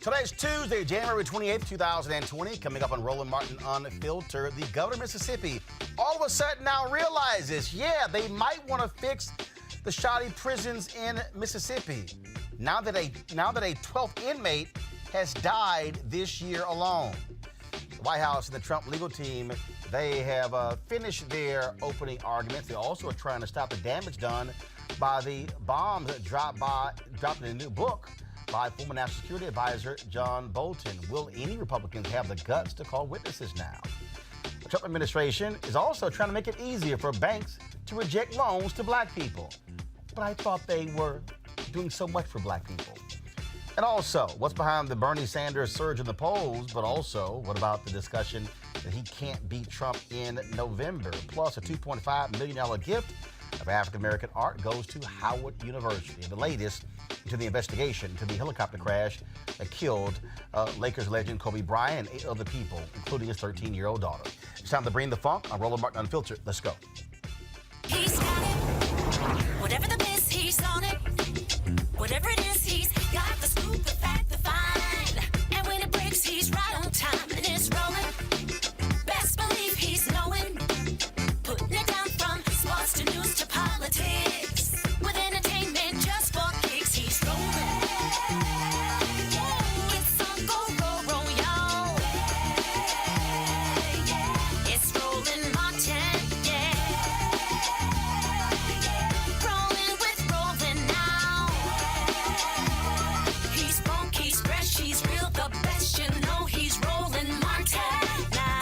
Today's Tuesday, January 28th, 2020. Coming up on Roland Martin Unfiltered, the governor of Mississippi all of a sudden now realizes, yeah, they might want to fix the shoddy prisons in Mississippi. Now that a 12th inmate has died this year alone. The White House and the Trump legal team, they have finished their opening arguments. They also are trying to stop the damage done by the bombs that dropped in a new book by former National Security Advisor John Bolton. Will any Republicans have the guts to call witnesses now? The Trump administration is also trying to make it easier for banks to reject loans to black people. But I thought they were doing so much for black people. And also, what's behind the Bernie Sanders surge in the polls, but also, what about the discussion that he can't beat Trump in November? Plus, a $2.5 million gift of African-American art goes to Howard University. The latest into the investigation into the helicopter crash that killed Lakers legend Kobe Bryant and 8 other people, including his 13-year-old daughter. It's time to bring the funk on Roland Martin Unfiltered. Let's go. He's got it. Whatever the miss, he's on it. Whatever it is, he's got the scoop, the fact, the find. And when it breaks, he's right on time and it's rolling. Best believe he's knowing. Putting it down from sports to news to politics. With entertainment just for kicks, he's rolling. It's on go, roll, y'all. It's Roland Martin, rolling with Roland now. He's funky, he's fresh, he's real, the best, you know he's Roland Martin now.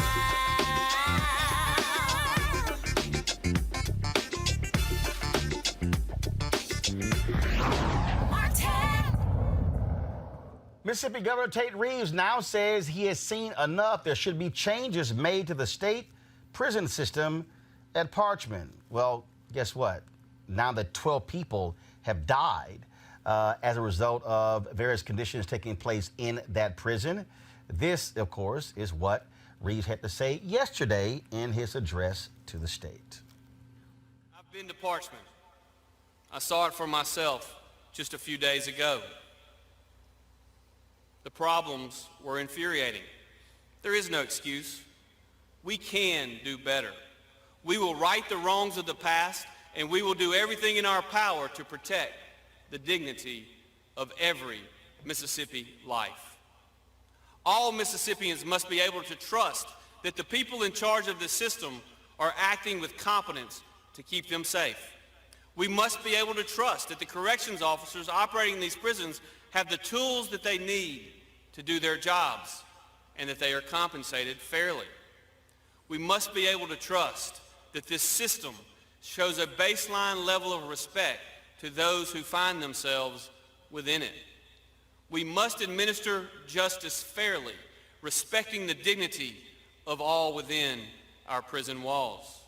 Mississippi Governor Tate Reeves now says he has seen enough. There should be changes made to the state prison system at Parchman. Well, guess what? Now that 12 people have died as a result of various conditions taking place in that prison. This, of course, is what Reeves had to say yesterday in his address to the state. I've been to Parchman. I saw it for myself just a few days ago. The problems were infuriating. There is no excuse. We can do better. We will right the wrongs of the past, and we will do everything in our power to protect the dignity of every Mississippi life. All Mississippians must be able to trust that the people in charge of the system are acting with competence to keep them safe. We must be able to trust that the corrections officers operating these prisons have the tools that they need to do their jobs and that they are compensated fairly. We must be able to trust that this system shows a baseline level of respect to those who find themselves within it. We must administer justice fairly, respecting the dignity of all within our prison walls.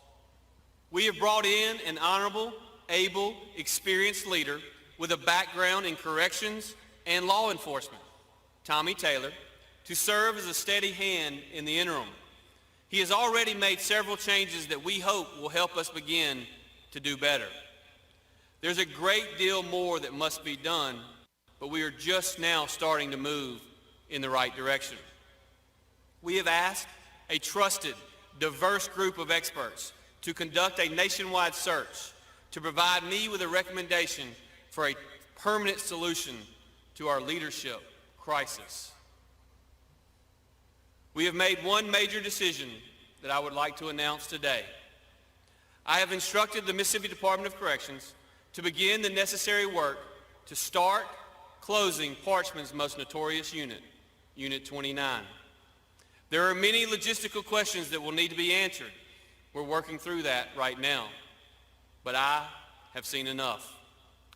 We have brought in an honorable, able, experienced leader with a background in corrections and law enforcement, Tommy Taylor, to serve as a steady hand in the interim. He has already made several changes that we hope will help us begin to do better. There's a great deal more that must be done, but we are just now starting to move in the right direction. We have asked a trusted, diverse group of experts to conduct a nationwide search to provide me with a recommendation for a permanent solution to our leadership crisis. We have made one major decision that I would like to announce today. I have instructed the Mississippi Department of Corrections to begin the necessary work to start closing Parchman's most notorious unit, Unit 29. There are many logistical questions that will need to be answered. We're working through that right now. But I have seen enough.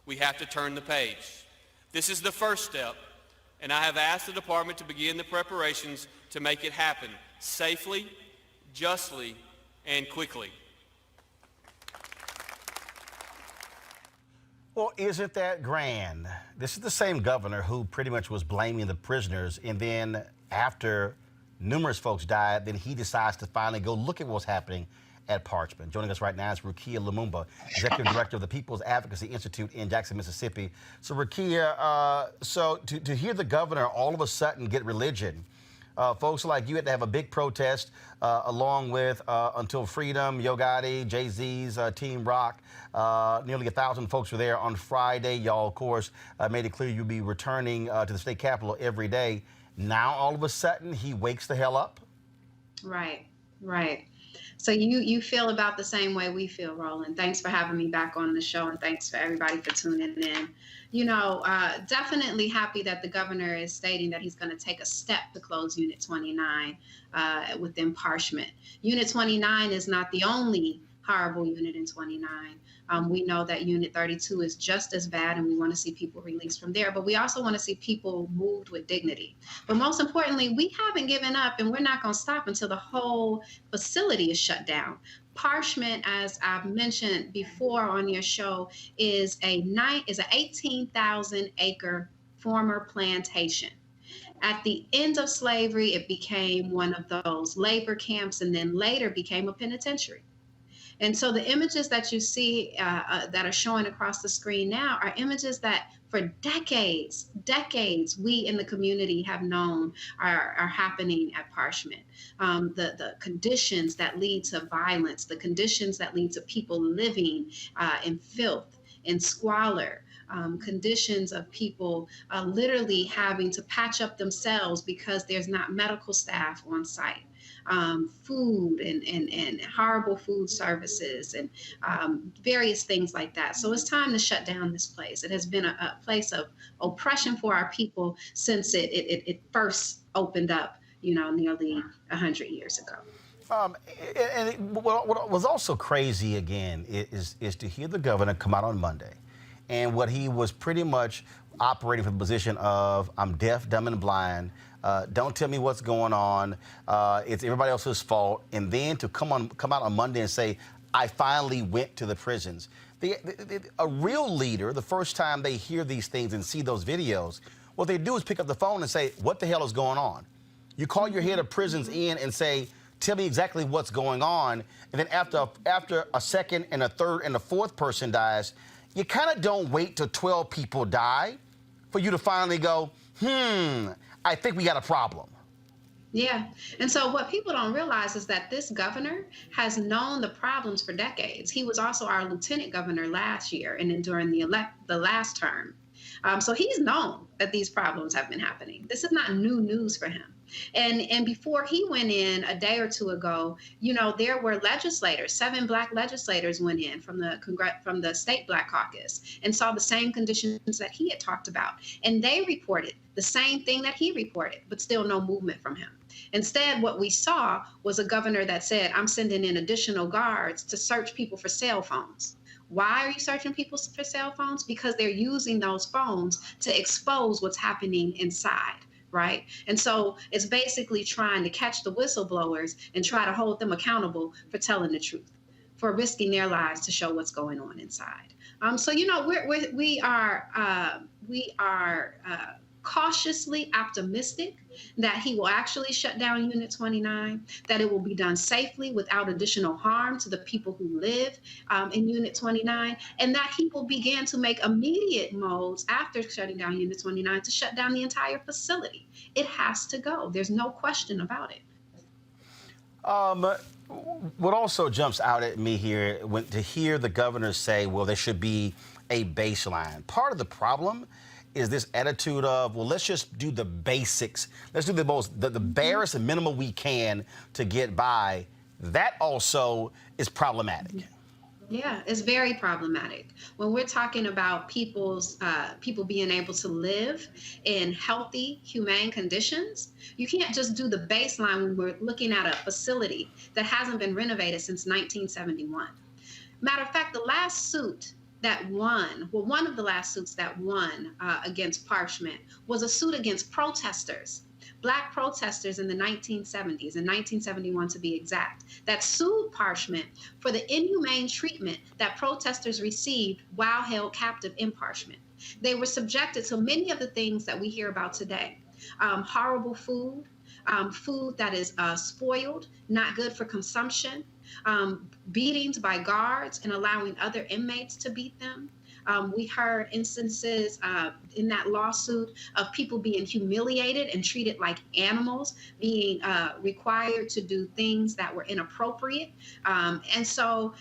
We have to turn the page. This is the first step, and I have asked the department to begin the preparations to make it happen safely, justly, and quickly. Well, isn't that grand? This is the same governor who pretty much was blaming the prisoners, and then after numerous folks died, then he decides to finally go look at what's happening at Parchman. Joining us right now is Rukia Lumumba, Executive Director of the People's Advocacy Institute in Jackson, Mississippi. So Rukia, to hear the governor all of a sudden get religion, folks like you had to have a big protest along with Until Freedom, Yo Gotti, Jay-Z's Team Rock. Nearly 1,000 folks were there on Friday. Y'all, of course, made it clear you'll be returning to the state capitol every day. Now, all of a sudden, he wakes the hell up? Right, right. So you feel about the same way we feel, Roland. Thanks for having me back on the show, and thanks for everybody for tuning in. Definitely happy that the governor is stating that he's going to take a step to close Unit 29 within Parchman. Unit 29 is not the only horrible unit in 29. We know that Unit 32 is just as bad, and we want to see people released from there. But we also want to see people moved with dignity. But most importantly, we haven't given up, and we're not going to stop until the whole facility is shut down. Parchman, as I've mentioned before on your show, is an 18,000-acre former plantation. At the end of slavery, it became one of those labor camps, and then later became a penitentiary. And so the images that you see that are showing across the screen now are images that for decades, we in the community have known are happening at Parchman. The conditions that lead to violence, the conditions that lead to people living in filth, in squalor, conditions of people literally having to patch up themselves because there's not medical staff on site. Food and horrible food services and various things like that. So it's time to shut down this place. It has been a place of oppression for our people since it first opened up, nearly 100 years ago. What was also crazy again is to hear the governor come out on Monday, and what he was pretty much operating from the position of I'm deaf, dumb, and blind. Don't tell me what's going on. It's everybody else's fault. And then to come out on Monday and say, I finally went to the prisons. A real leader, the first time they hear these things and see those videos, what they do is pick up the phone and say, what the hell is going on? You call your head of prisons in and say, tell me exactly what's going on. And then after a second and a third and a fourth person dies, you kind of don't wait till 12 people die for you to finally go, I think we got a problem. Yeah. And so what people don't realize is that this governor has known the problems for decades. He was also our lieutenant governor last year and then during the last term. So he's known that these problems have been happening. This is not new news for him. And before he went in a day or two ago, there were legislators, 7 Black legislators went in from the state Black caucus and saw the same conditions that he had talked about. And they reported the same thing that he reported, but still no movement from him. Instead, what we saw was a governor that said, I'm sending in additional guards to search people for cell phones. Why are you searching people for cell phones? Because they're using those phones to expose what's happening inside. Right. And so it's basically trying to catch the whistleblowers and try to hold them accountable for telling the truth, for risking their lives to show what's going on inside. So, we are cautiously optimistic that he will actually shut down Unit 29, that it will be done safely without additional harm to the people who live in Unit 29, and that he will begin to make immediate moves after shutting down Unit 29 to shut down the entire facility. It has to go. There's no question about it. What also jumps out at me here, to hear the governor say, well, there should be a baseline. Part of the problem is this attitude of, well, let's just do the basics. Let's do the barest and minimal we can to get by. That also is problematic. Yeah, it's very problematic. When we're talking about people being able to live in healthy, humane conditions, you can't just do the baseline when we're looking at a facility that hasn't been renovated since 1971. Matter of fact, the last suit that won, well, one of the last suits that won against Parchman was a suit against protesters, Black protesters in the 1970s, in 1971 to be exact, that sued Parchman for the inhumane treatment that protesters received while held captive in Parchman. They were subjected to many of the things that we hear about today. Horrible food, food that is spoiled, not good for consumption, beatings by guards and allowing other inmates to beat them. We heard instances in that lawsuit of people being humiliated and treated like animals, being required to do things that were inappropriate. And so,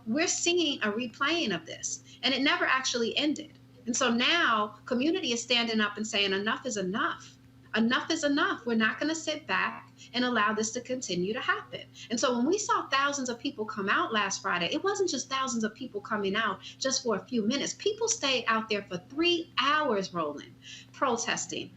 we're seeing a replaying of this, and it never actually ended. And so now community is standing up and saying enough is enough. Enough is enough. We're not going to sit back and allow this to continue to happen. And so when we saw thousands of people come out last Friday, it wasn't just thousands of people coming out just for a few minutes. People stayed out there for 3 hours, Roland, protesting,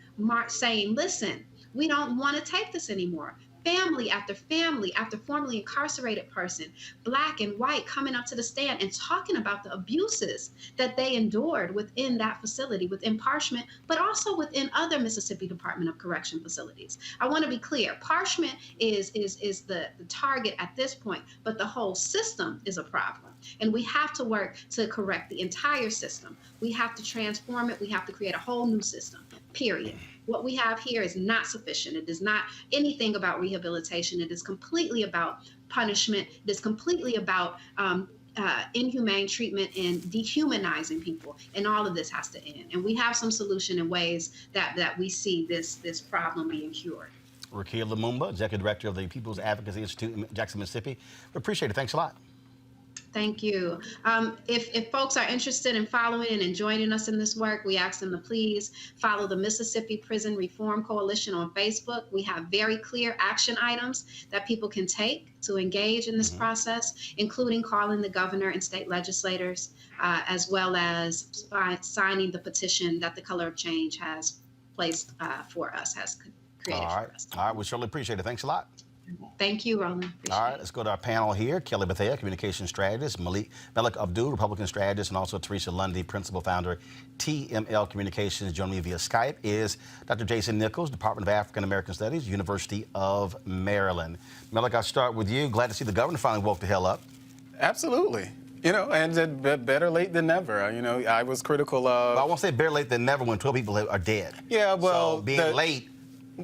saying, listen, we don't want to take this anymore. Family after formerly incarcerated person, black and white, coming up to the stand and talking about the abuses that they endured within that facility, within Parchment, but also within other Mississippi Department of Correction facilities. I want to be clear. Parchment is the target at this point, but the whole system is a problem. And we have to work to correct the entire system. We have to transform it. We have to create a whole new system, period. What we have here is not sufficient. It is not anything about rehabilitation. It is completely about punishment. It is completely about inhumane treatment and dehumanizing people. And all of this has to end. And we have some solution in ways that we see this problem being cured. Rakia Lumumba, Executive Director of the People's Advocacy Institute in Jackson, Mississippi. We appreciate it. Thanks a lot. Thank you. If folks are interested in following and joining us in this work, we ask them to please follow the Mississippi Prison Reform Coalition on Facebook. We have very clear action items that people can take to engage in this process, including calling the governor and state legislators, as well as signing the petition that the Color of Change has placed for us, has created for us. All right, we surely appreciate it. Thanks a lot. Thank you, Roland. Appreciate All right, let's go to our panel here. Kelly Bethea, Communications Strategist, Melik Abdul, Republican Strategist, and also Teresa Lundy, Principal Founder, TML Communications. Joining me via Skype is Dr. Jason Nichols, Department of African American Studies, University of Maryland. Melik, I'll start with you. Glad to see the governor finally woke the hell up. Absolutely. And better late than never. I was critical of... Well, I won't say better late than never when 12 people are dead. Yeah, well... So being late...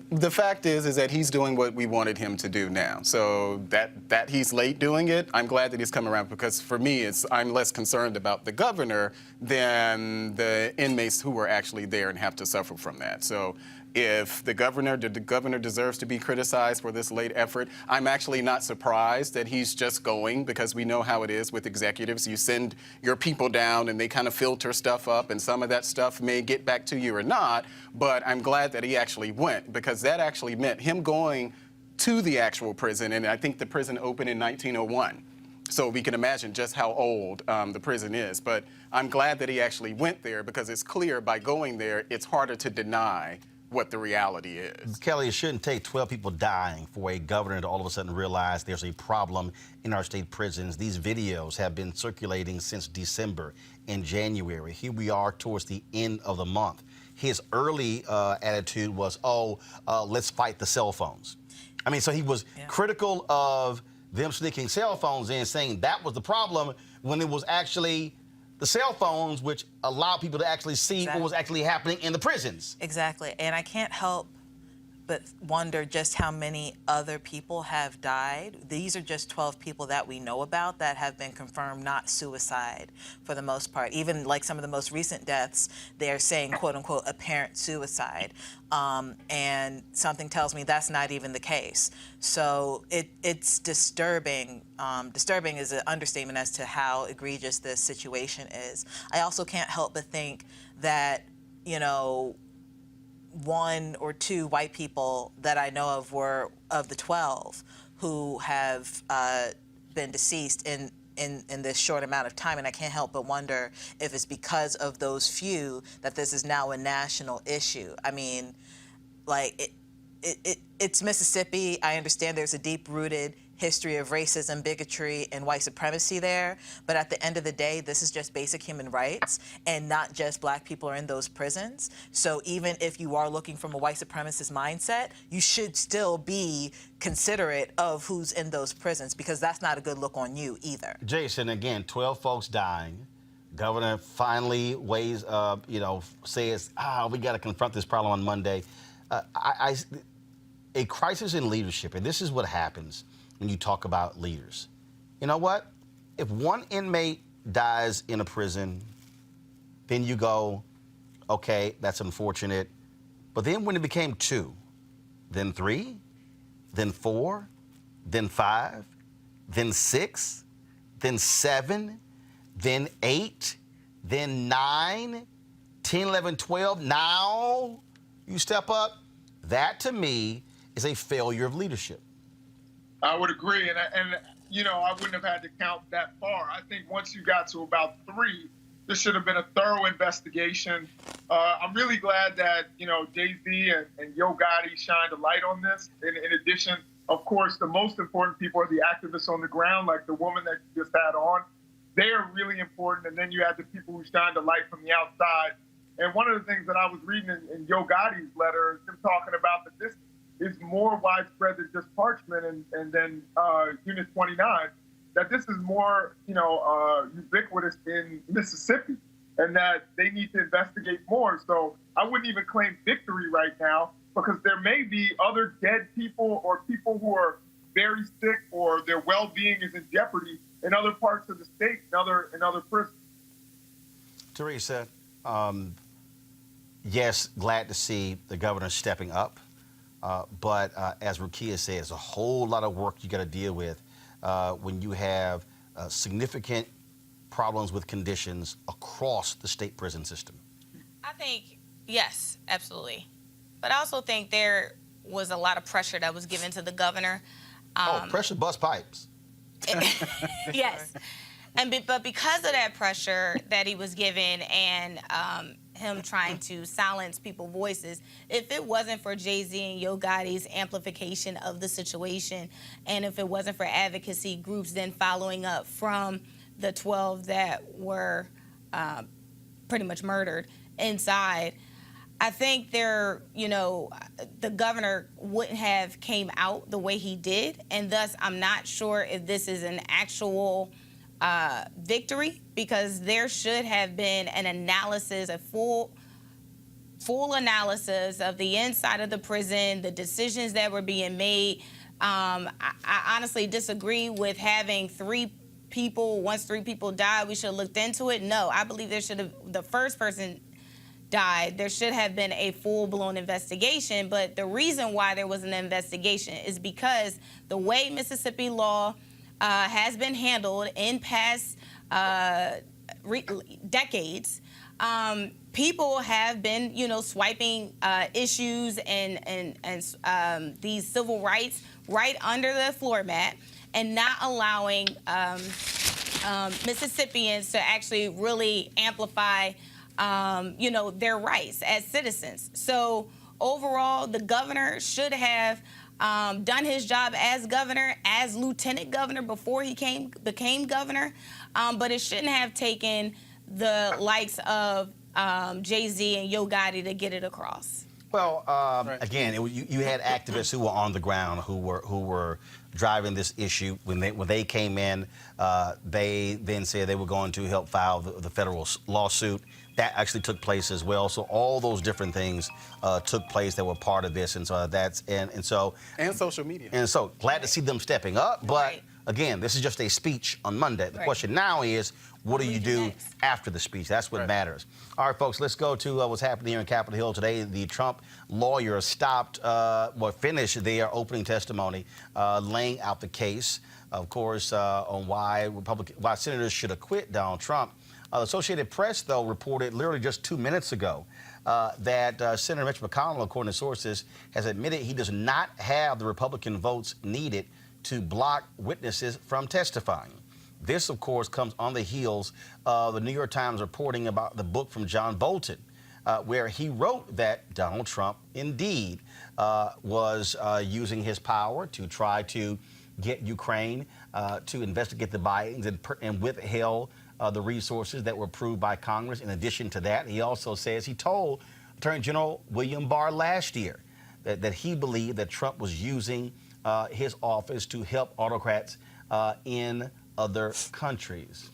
The fact is that he's doing what we wanted him to do now. So that he's late doing it, I'm glad that he's come around, because for me, I'm less concerned about the governor than the inmates who were actually there and have to suffer from that. So if the governor deserves to be criticized for this late effort, I'm actually not surprised that he's just going, because we know how it is with executives. You send your people down and they kind of filter stuff up, and some of that stuff may get back to you or not, but I'm glad that he actually went, because that actually meant him going to the actual prison, and I think the prison opened in 1901. So we can imagine just how old the prison is. But I'm glad that he actually went there, because it's clear by going there, it's harder to deny what the reality is. Kelly, it shouldn't take 12 people dying for a governor to all of a sudden realize there's a problem in our state prisons. These videos have been circulating since December and January. Here we are towards the end of the month. His early attitude was, let's fight the cell phones. I mean, so he was critical of them sneaking cell phones in, saying that was the problem, when it was actually the cell phones which allow people to actually see what was actually happening in the prisons. Exactly. And I can't help but wonder just how many other people have died. These are just 12 people that we know about that have been confirmed not suicide for the most part. Even like some of the most recent deaths, they're saying, quote unquote, apparent suicide. And something tells me that's not even the case. So it's disturbing. Disturbing is an understatement as to how egregious this situation is. I also can't help but think that, one or two white people that I know of were of the 12 who have been deceased in this short amount of time, and I can't help but wonder if it's because of those few that this is now a national issue. I mean, like, it's Mississippi. I understand there's a deep-rooted history of racism, bigotry, and white supremacy there. But at the end of the day, this is just basic human rights, and not just black people are in those prisons. So even if you are looking from a white supremacist mindset, you should still be considerate of who's in those prisons, because that's not a good look on you either. Jason, again, 12 folks dying. Governor finally says, we got to confront this problem on Monday. A crisis in leadership, and this is what happens when you talk about leaders. you know what? If one inmate dies in a prison, then you go, okay, that's unfortunate. But then when it became 2, then 3, then 4, then 5, then 6, then 7, then 8, then 9, 10, 11, 12, now you step up. That, to me, is a failure of leadership. I would agree, and I wouldn't have had to count that far. I think once you got to about 3, there should have been a thorough investigation. I'm really glad that Jay-Z and Yo Gotti shined a light on this. In addition, of course, the most important people are the activists on the ground, like the woman that you just had on. They are really important, and then you have the people who shined a light from the outside. And one of the things that I was reading in Yo Gotti's letter is him talking about that this is more widespread than just Parchment and then Unit 29, that this is more, ubiquitous in Mississippi, and that they need to investigate more. So I wouldn't even claim victory right now, because there may be other dead people or people who are very sick or their well-being is in jeopardy in other parts of the state, in other prisons. Teresa, yes, glad to see the governor stepping up. But as Rukia says, there's a whole lot of work you got to deal with when you have significant problems with conditions across the state prison system. I think, yes, absolutely. But I also think there was a lot of pressure that was given to the governor. Pressure bust pipes. Yes. But because of that pressure that he was given and him trying to silence people's voices, if it wasn't for Jay-Z and Yo Gotti's amplification of the situation, and if it wasn't for advocacy groups then following up from the 12 that were pretty much murdered inside, I think the governor wouldn't have came out the way he did, and thus I'm not sure if this is an actual victory, because there should have been an analysis, a full analysis of the inside of the prison, the decisions that were being made. I honestly disagree with having 3 people, once 3 people died, we should have looked into it. No, I believe the first person died, there should have been a full-blown investigation. But the reason why there was an investigation is because the way Mississippi law has been handled in past decades, people have been, swiping issues and these civil rights right under the floor mat and not allowing Mississippians to actually really amplify, their rights as citizens. So overall, the governor should have done his job as governor, as lieutenant governor before he became governor, but it shouldn't have taken the likes of Jay-Z and Yo Gotti to get it across. Well, again, you had activists who were on the ground who were driving this issue. When they came in, they then said they were going to help file the federal lawsuit. That actually took place as well. So all those different things took place that were part of this, and so and social media. And so glad to see them stepping up. But again, this is just a speech on Monday. The question now is, what do you do after the speech? That's what matters. All right, folks, let's go to what's happening here in Capitol Hill today. The Trump lawyers finished their opening testimony, laying out the case, of course, on why senators should acquit Donald Trump. The Associated Press, though, reported literally just 2 minutes ago that Senator Mitch McConnell, according to sources, has admitted he does not have the Republican votes needed to block witnesses from testifying. This, of course, comes on the heels of the New York Times reporting about the book from John Bolton, where he wrote that Donald Trump indeed was using his power to try to get Ukraine to investigate the Bidens and withheld the resources that were approved by Congress. In addition to that, he also says he told Attorney General William Barr last year that he believed that Trump was using his office to help autocrats in other countries.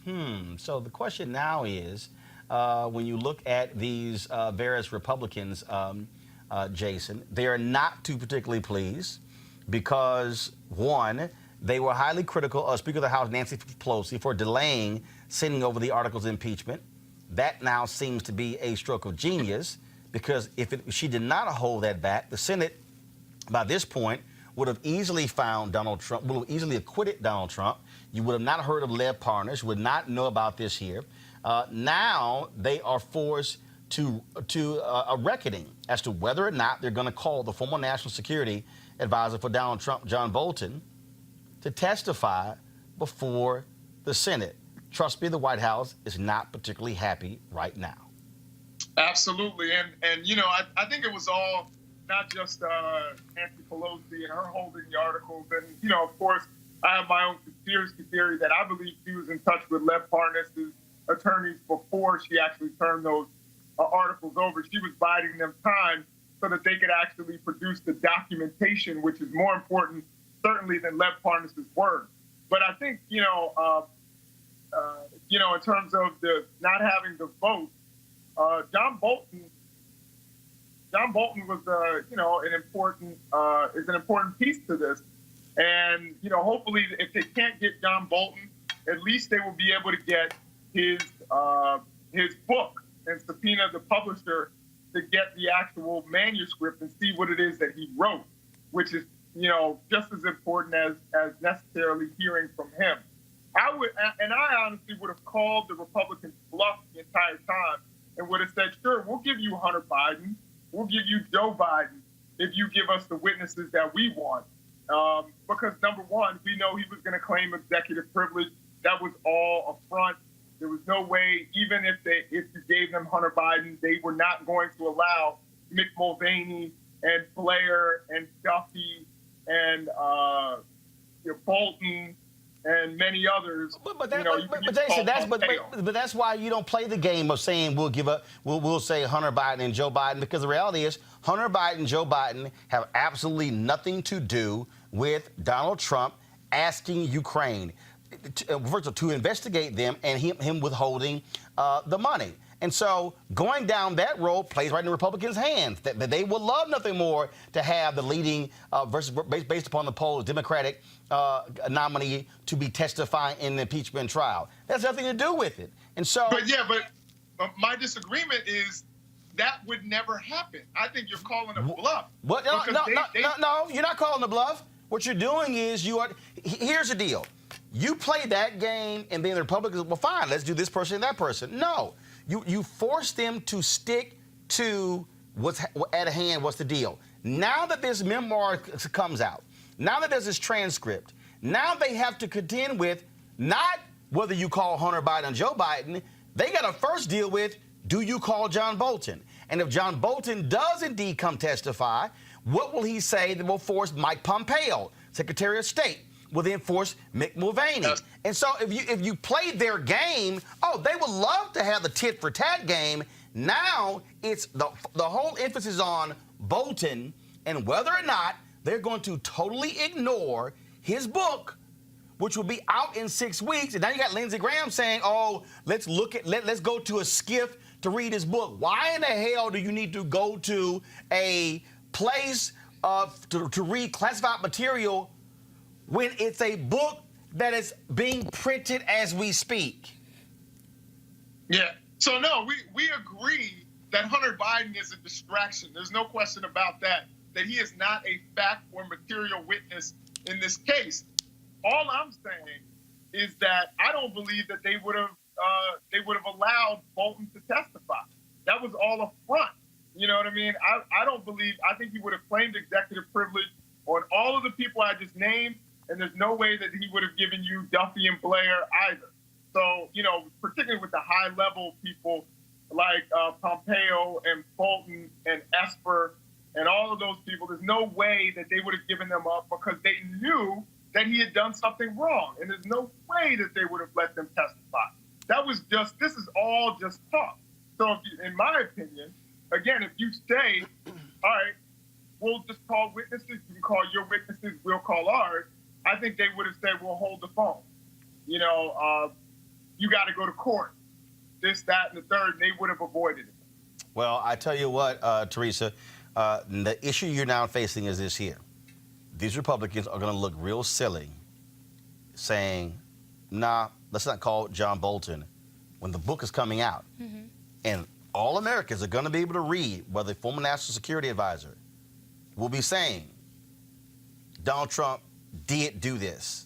So the question now is, when you look at these various Republicans, Jason, they are not too particularly pleased because, one, They were highly critical of Speaker of the House Nancy Pelosi for delaying sending over the articles of impeachment. That now seems to be a stroke of genius, because if she did not hold that back, the Senate, by this point, would have easily found Donald Trump, would have easily acquitted Donald Trump. You would have not heard of lead partners, would not know about this here. Now they are forced to a reckoning as to whether or not they're going to call the former national security advisor for Donald Trump, John Bolton, to testify before the Senate. Trust me, the White House is not particularly happy right now. Absolutely. And you know, I think it was all not just Nancy Pelosi and her holding the articles. And, you know, of course, I have my own conspiracy theory that I believe she was in touch with Lev Parnas's attorneys before she actually turned those articles over. She was biding them time so that they could actually produce the documentation, which is more important, certainly, than Lev Parnas's word. But I think, you know, in terms of the not having the vote, John Bolton was, an important piece to this. And, you know, hopefully if they can't get John Bolton, at least they will be able to get his book and subpoena the publisher to get the actual manuscript and see what it is that he wrote, which is, you know, just as important as necessarily hearing from him. I honestly would have called the Republicans bluff the entire time and would have said, sure, we'll give you Hunter Biden, we'll give you Joe Biden if you give us the witnesses that we want. Because number one, we know he was going to claim executive privilege. That was all a front. There was no way, even if you gave them Hunter Biden, they were not going to allow Mick Mulvaney and Blair and Duffy and Bolton and many others. But Jason, that's why you don't play the game of saying we'll say Hunter Biden and Joe Biden, because the reality is Hunter Biden and Joe Biden have absolutely nothing to do with Donald Trump asking Ukraine to investigate them and him withholding the money. And so going down that road plays right in the Republicans' hands. That they would love nothing more to have the leading, based upon the polls, Democratic nominee to be testifying in the impeachment trial. That has nothing to do with it. And so, but my disagreement is that would never happen. I think you're calling a bluff. What? No, you're not calling a bluff. What you're doing is here's the deal. You play that game, and then the Republicans, well, fine, let's do this person and that person. No. You force them to stick to what's at hand, what's the deal. Now that this memoir comes out, now that there's this transcript, now they have to contend with not whether you call Hunter Biden and Joe Biden, they got to first deal with, do you call John Bolton? And if John Bolton does indeed come testify, what will he say that will force Mike Pompeo, Secretary of State, will then force Mick Mulvaney? Yes. And so if you play their game, they would love to have the tit for tat game. Now it's the whole emphasis on Bolton and whether or not they're going to totally ignore his book, which will be out in 6 weeks. And now you got Lindsey Graham saying, let's go to a skiff to read his book. Why in the hell do you need to go to a place to read classified material when it's a book that is being printed as we speak? Yeah. So, no, we agree that Hunter Biden is a distraction. There's no question about that he is not a fact or material witness in this case. All I'm saying is that I don't believe that they would have allowed Bolton to testify. That was all a front. You know what I mean? I think he would have claimed executive privilege on all of the people I just named, and there's no way that he would have given you Duffy and Blair either. So, you know, particularly with the high-level people like Pompeo and Bolton and Esper and all of those people, there's no way that they would have given them up because they knew that he had done something wrong. And there's no way that they would have let them testify. This is all just talk. So in my opinion, again, if you say, all right, we'll just call witnesses, you can call your witnesses, we'll call ours, I think they would have said, we'll hold the phone. You know, you got to go to court, this, that, and the third, and they would have avoided it. Well, I tell you what, Teresa, the issue you're now facing is this here. These Republicans are going to look real silly saying, nah, let's not call John Bolton when the book is coming out. And all Americans are going to be able to read whether the former national security advisor will be saying, Donald Trump did do this.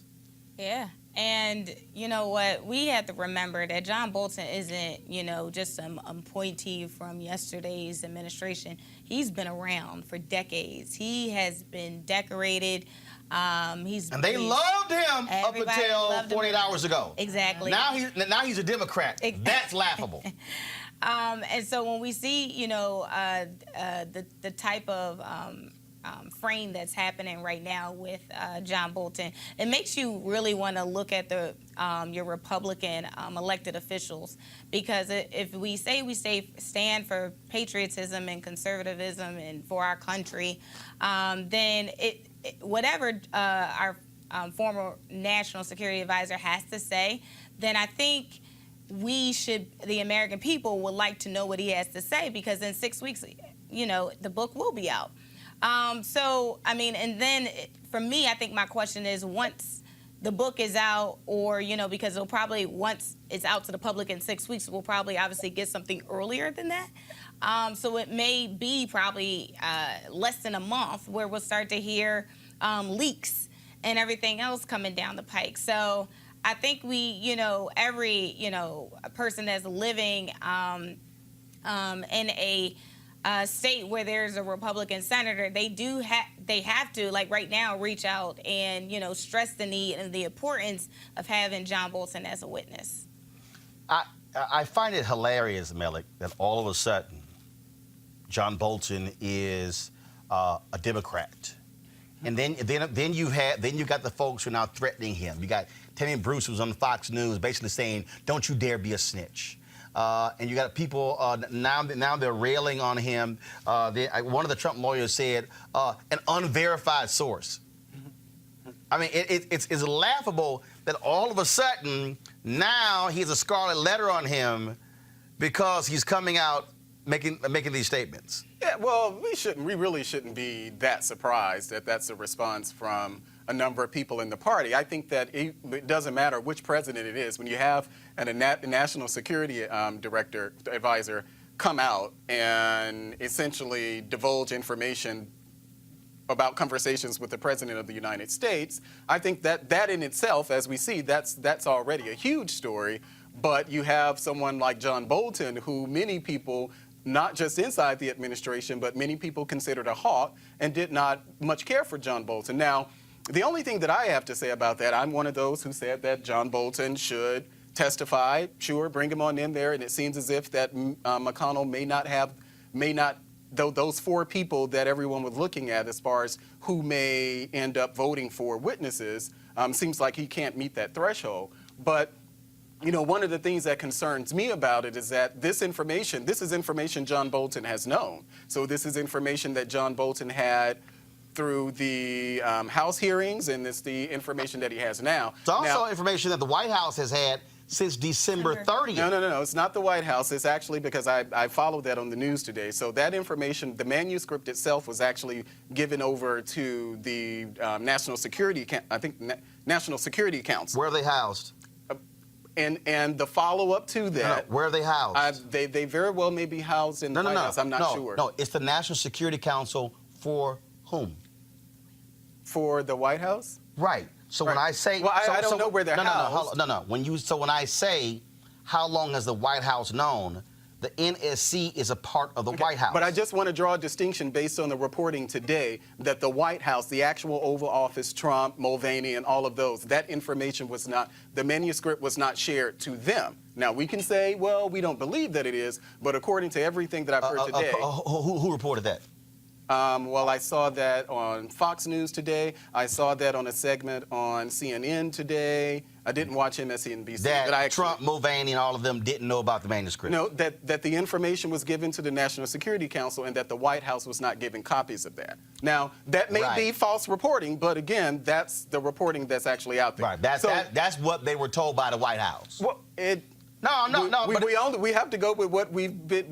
Yeah. And you know what? We have to remember that John Bolton isn't, just some appointee from yesterday's administration. He's been around for decades. He has been decorated. And they loved him up until 48 hours ago. Exactly. Now he's a Democrat. That's laughable. And so when we see, the type of frame that's happening right now with John Bolton, it makes you really want to look at your Republican elected officials, because if we say stand for patriotism and conservatism and for our country, then whatever our former national security advisor has to say, then I think the American people would like to know what he has to say, because in 6 weeks, the book will be out. And then for me, I think my question is, once the book is out, or, because it'll probably, once it's out to the public in 6 weeks, we'll probably obviously get something earlier than that. So it may be probably less than a month where we'll start to hear leaks and everything else coming down the pike. So I think every, a person that's living in a state where there's a Republican senator, they have to, like right now, reach out and, stress the need and the importance of having John Bolton as a witness. I find it hilarious, Melik, that all of a sudden John Bolton is a Democrat. And then you got the folks who are now threatening him. You got Tammy Bruce, who's on Fox News, basically saying, "Don't you dare be a snitch." And you got people now they're railing on him. One of the Trump lawyers said, "An unverified source." I mean, it's laughable that all of a sudden now he has a scarlet letter on him because he's coming out making these statements. Yeah, well, we really shouldn't be that surprised that that's a response from a number of people in the party. I think that it doesn't matter which president it is. When you have a national security advisor come out and essentially divulge information about conversations with the president of the United States, I think that in itself, as we see, that's already a huge story. But you have someone like John Bolton, who many people, not just inside the administration, but many people considered a hawk and did not much care for John Bolton. Now, the only thing that I have to say about that, I'm one of those who said that John Bolton should testify. Sure, bring him on in there, and it seems as if that McConnell may not, though those four people that everyone was looking at as far as who may end up voting for witnesses, seems like he can't meet that threshold. But one of the things that concerns me about it is that this is information John Bolton has known. So this is information that John Bolton had through the House hearings, and it's the information that he has now. It's also information that the White House has had since December 30th. No. It's not the White House. It's actually, because I followed that on the news today. So that information, the manuscript itself, was actually given over to the National Security Council. Where are they housed? And the follow-up to that. No, where are they housed? They very well may be housed in the White House. I'm not sure. No, it's the National Security Council for whom? For the White House? Right. So when I say, well, I don't know where they're housed. No. When I say, how long has the White House known? The NSC is a part of the White House. But I just want to draw a distinction based on the reporting today that the White House, the actual Oval Office, Trump, Mulvaney, and all of those, that information was not, the manuscript was not shared to them. Now, we can say, well, we don't believe that it is, but according to everything that I've heard today. Who reported that? Well, I saw that on Fox News today. I saw that on a segment on CNN today. I didn't watch MSNBC. That Trump, Mulvaney, and all of them didn't know about the manuscript. No, that the information was given to the National Security Council and that the White House was not giving copies of that. Now, that may be false reporting, but again, that's the reporting that's actually out there. Right. That's what they were told by the White House. Well, We have to go with what we've heard.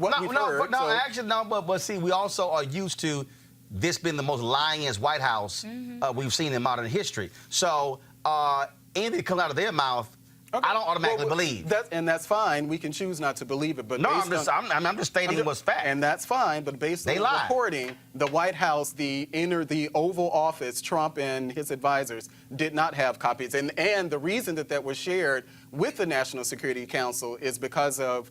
But see, we also are used to this being the most lyingest White House we've seen in modern history. So anything that comes out of their mouth, Okay. I don't automatically Well, believe. That's fine. We can choose not to believe it, but No, based I'm just stating what's fact. And that's fine, but based on They the lie. reporting, the White House, the Oval Office, Trump and his advisors did not have copies. And the reason that was shared with the National Security Council is because of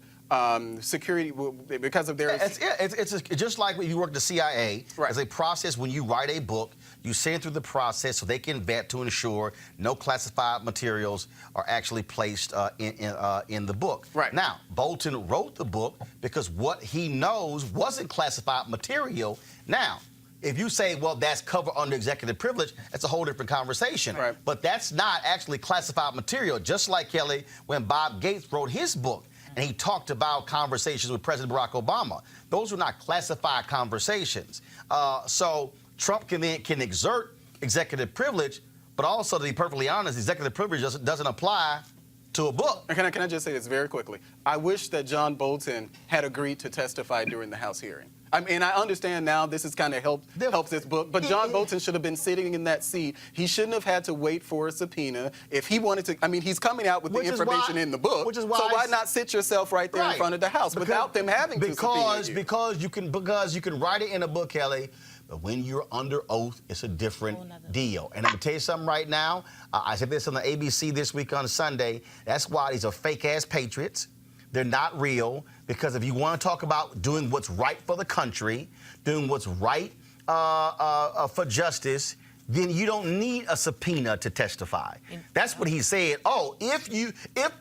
security, because of their... It's just like when you work at the CIA. Right. There's a process when you write a book, you send it through the process so they can vet to ensure no classified materials are actually placed in the book. Right. Now, Bolton wrote the book because what he knows wasn't classified material. Now, if you say, well, that's covered under executive privilege, that's a whole different conversation. Right. But that's not actually classified material, just like, Kelly, when Bob Gates wrote his book. And he talked about conversations with President Barack Obama. Those were not classified conversations. So Trump can exert executive privilege, but also, to be perfectly honest, executive privilege doesn't apply to a book. Can I just say this very quickly? I wish that John Bolton had agreed to testify during the House hearing. I mean, I understand now this has kind of helps this book, but John Bolton should have been sitting in that seat. He shouldn't have had to wait for a subpoena. If he wanted to, I mean, he's coming out with the information in the book. Which is why so why not sit yourself right there in front of the House without them having to subpoena you? Because you can write it in a book, Kelly. But when you're under oath, it's a different deal. And I'm going to tell you something right now. I said this on the ABC this week on Sunday. That's why these are fake-ass patriots. They're not real, because if you want to talk about doing what's right for the country, doing what's right for justice, then you don't need a subpoena to testify. That's what he said. Oh, if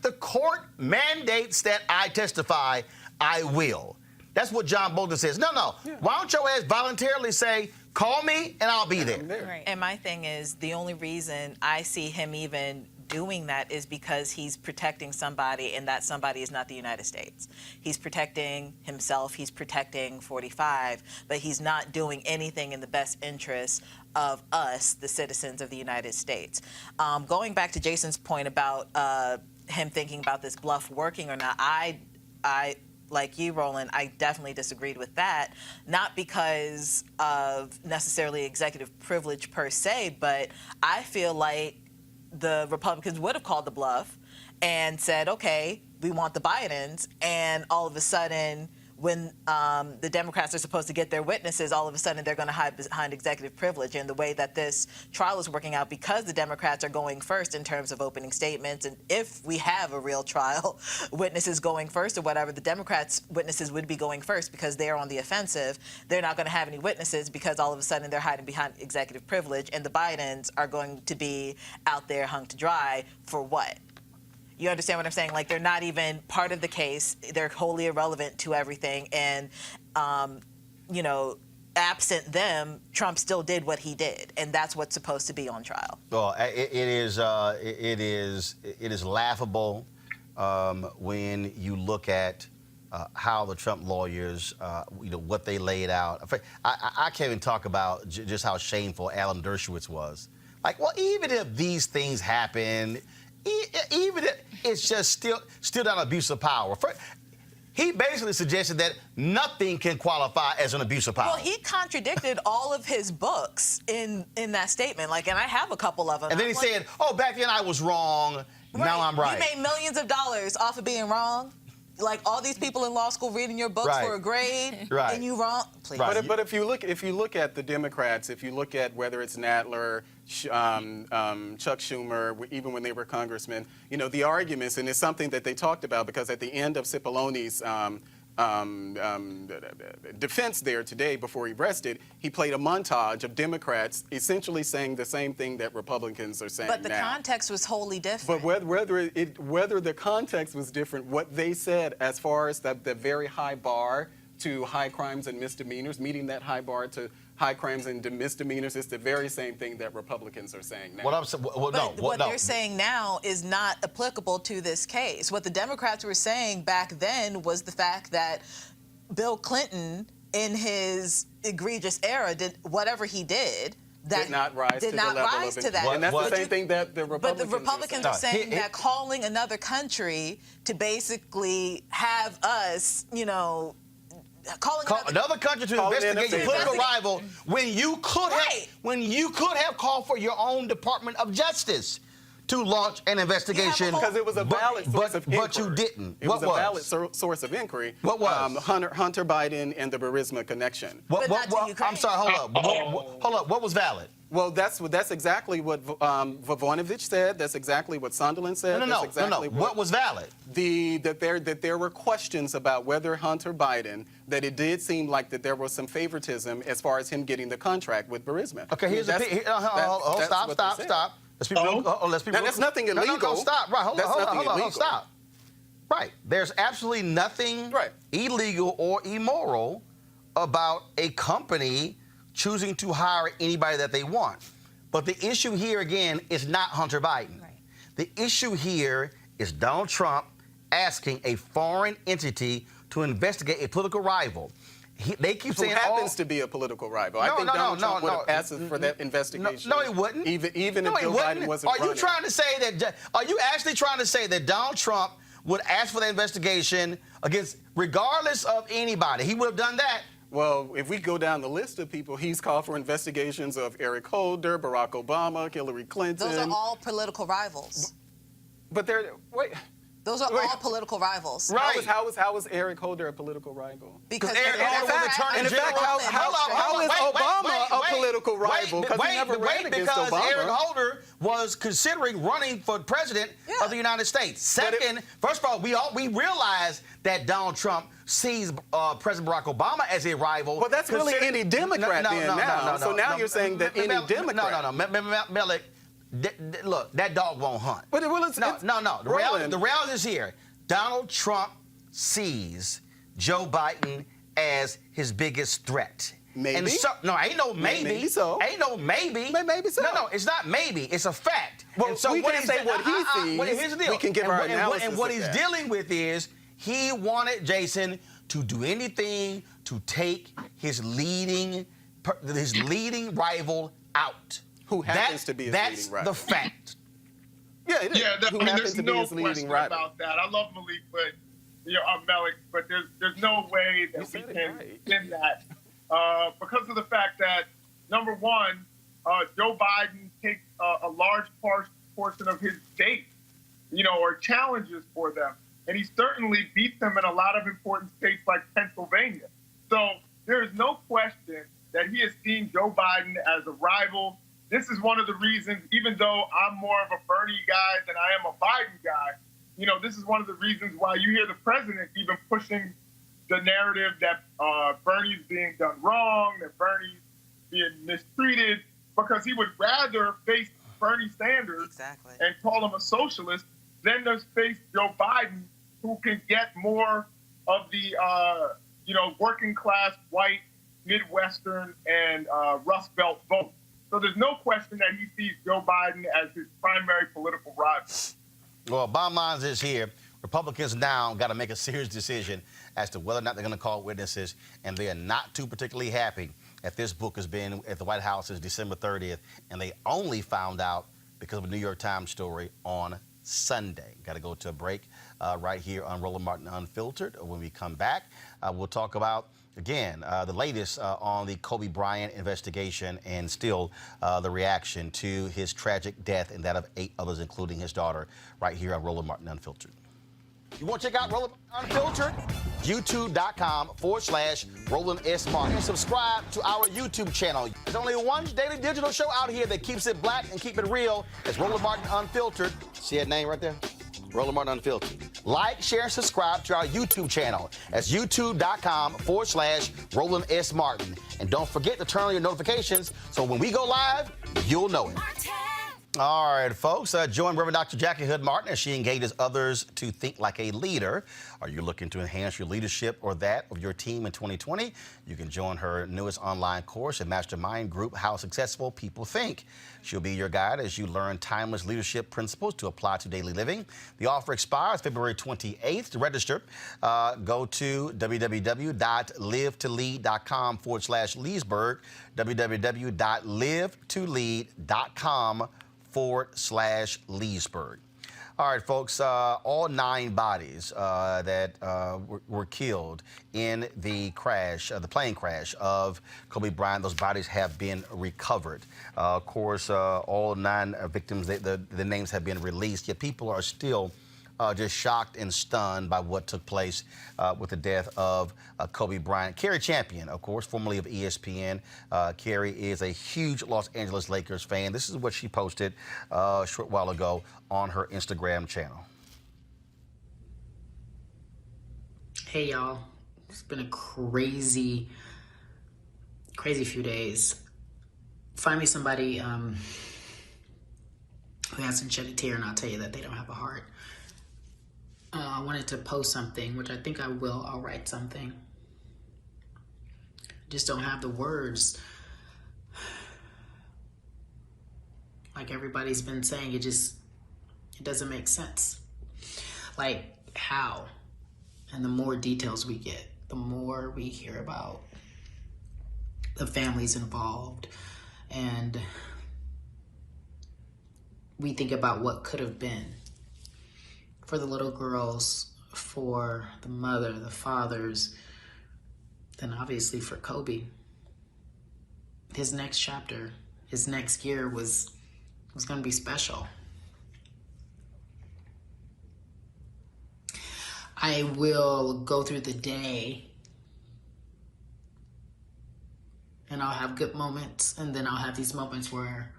the court mandates that I testify, I will. That's what John Bolton says. No. Yeah. Why don't your ass voluntarily say, call me and I'll be there. Right. And my thing is, the only reason I see him even doing that is because he's protecting somebody, and that somebody is not the United States. He's protecting himself, he's protecting 45, but he's not doing anything in the best interest of us, the citizens of the United States. Going back to Jason's point about him thinking about this bluff working or not, I like you, Roland, I definitely disagreed with that, not because of necessarily executive privilege per se, but I feel like the Republicans would have called the bluff and said, okay, we want the Bidens, and all of a sudden, when the Democrats are supposed to get their witnesses, all of a sudden they're going to hide behind executive privilege. And the way that this trial is working out, because the Democrats are going first in terms of opening statements, and if we have a real trial, witnesses going first or whatever, the Democrats' witnesses would be going first because they're on the offensive. They're not going to have any witnesses because all of a sudden they're hiding behind executive privilege, and the Bidens are going to be out there hung to dry for what? You understand what I'm saying? Like, they're not even part of the case. They're wholly irrelevant to everything. And, you know, absent them, Trump still did what he did. And that's what's supposed to be on trial. Well, it is laughable when you look at how the Trump lawyers, what they laid out. In fact, I can't even talk about just how shameful Alan Dershowitz was. Like, well, even if these things happen, even if it's just still not abuse of power. He basically suggested that nothing can qualify as an abuse of power. Well, he contradicted all of his books in that statement. Like, and I have a couple of them. And then he said, oh, back then I was wrong. Right. Now I'm right. You made millions of dollars off of being wrong. Like, all these people in law school reading your books for a grade, and you wrong. Please. Right. But if you look at the Democrats, if you look at whether it's Nadler, Chuck Schumer, even when they were congressmen, you know, the arguments, and it's something that they talked about, because at the end of Cipollone's defense there today before he rested, he played a montage of Democrats essentially saying the same thing that Republicans are saying now. But the context was wholly different. But whether the context was different, what they said as far as the very high bar to high crimes and misdemeanors, meeting that high bar to high crimes and misdemeanors, is the very same thing that Republicans are saying now. What they're saying now is not applicable to this case. What the Democrats were saying back then was the fact that Bill Clinton, in his egregious era, did whatever he did. That did not rise to the level of it. And that's the same thing that the Republicans But the Republicans are saying that calling another country to basically have us, you know, calling another country to investigate your political rival when you could have called for your own Department of Justice to launch an investigation. Because it was a valid source of inquiry. But you didn't. It was a valid source of inquiry. What was? Hunter Biden and the Burisma connection. I'm sorry, hold up. Hold up. What was valid? Well, that's exactly what Voinovich said. That's exactly what Sunderland said. No. What was valid? That there were questions about whether Hunter Biden, that it did seem like that there was some favoritism as far as him getting the contract with Burisma. Okay, here's stop. Let's be real. Let's be real. That's nothing illegal. No, stop. Right, hold on. Stop. Right. There's absolutely nothing illegal or immoral about a company choosing to hire anybody that they want. But the issue here, again, is not Hunter Biden. Right. The issue here is Donald Trump asking a foreign entity to investigate a political rival. They keep saying, who happens to be a political rival. I think Donald Trump would have asked for that investigation. No, he wouldn't. Even if Joe Biden wasn't running. Are you actually trying to say that Donald Trump would ask for the investigation against, regardless of anybody? He would have done that. Well, if we go down the list of people, he's called for investigations of Eric Holder, Barack Obama, Hillary Clinton. Those are all political rivals. But those are all political rivals. Right. How is Eric Holder a political rival? Because Eric Holder was Attorney General. How is Obama a political rival? Because he never ran against Obama. Eric Holder was considering running for president of the United States. Second, first of all, we realize that Donald Trump sees President Barack Obama as a rival. Well, that's really any Democrat now. So now you're saying that any Democrat. No. Melik, look, that dog won't hunt. But The reality is here. Donald Trump sees Joe Biden as his biggest threat. Maybe. And ain't no maybe. Maybe so. Ain't no maybe. Maybe so. No, it's not maybe. It's a fact. Well, and so we can't say what he sees. Here's the deal. We can give our analysis And what of he's that. dealing with is he wanted Jason to do anything to take his leading rival out. Who happens to be his leading rival. That's the fact. Yeah, there's no question about that. I love Malik, but Melik, but there's no way that we can spin that because of the fact that number one, Joe Biden takes a large portion of his state, or challenges for them, and he certainly beats them in a lot of important states like Pennsylvania. So there is no question that he has seen Joe Biden as a rival. This is one of the reasons, even though I'm more of a Bernie guy than I am a Biden guy, this is one of the reasons why you hear the president even pushing the narrative that Bernie's being done wrong, that Bernie's being mistreated, because he would rather face Bernie Sanders and call him a socialist than to face Joe Biden, who can get more of the, working class, white, Midwestern, and Rust Belt vote. So there's no question that he sees Joe Biden as his primary political rival. Well, bottom line is here. Republicans now got to make a serious decision as to whether or not they're going to call witnesses, and they are not too particularly happy that this book has been at the White House since December 30th, and they only found out because of a New York Times story on Sunday. Got to go to a break right here on Roland Martin Unfiltered. When we come back, we'll talk about, again, the latest on the Kobe Bryant investigation and still the reaction to his tragic death and that of 8 others, including his daughter, right here on Roland Martin Unfiltered. You want to check out Roland Unfiltered? YouTube.com/Roland S. Martin. And subscribe to our YouTube channel. There's only one daily digital show out here that keeps it black and keep it real. It's Roland Martin Unfiltered. See that name right there? Roland Martin Unfiltered. Like, share, and subscribe to our YouTube channel. That's youtube.com/Roland S. Martin. And don't forget to turn on your notifications so when we go live, you'll know it. All right, folks, join Reverend Dr. Jackie Hood Martin as she engages others to think like a leader. Are you looking to enhance your leadership or that of your team in 2020? You can join her newest online course and mastermind group, How Successful People Think. She'll be your guide as you learn timeless leadership principles to apply to daily living. The offer expires February 28th. To register, go to www.livetolead.com/Leesburg, www.livetolead.com/Leesburg. All right, folks, all 9 bodies that were killed in the crash, the plane crash of Kobe Bryant, those bodies have been recovered. Of course, all 9 victims, the names have been released, yet people are still just shocked and stunned by what took place with the death of Kobe Bryant. Carrie Champion, of course, formerly of ESPN. Carrie is a huge Los Angeles Lakers fan. This is what she posted a short while ago on her Instagram channel. Hey, y'all. It's been a crazy few days. Find me somebody who hasn't shed a tear, and I'll tell you that they don't have a heart. I wanted to post something, which I think I will. I'll write something. Just don't have the words. Like everybody's been saying, it doesn't make sense. Like, how? And the more details we get, the more we hear about the families involved, and we think about what could have been for the little girls, for the mother, the fathers, then obviously for Kobe. His next chapter, his next year was going to be special. I will go through the day and I'll have good moments, and then I'll have these moments where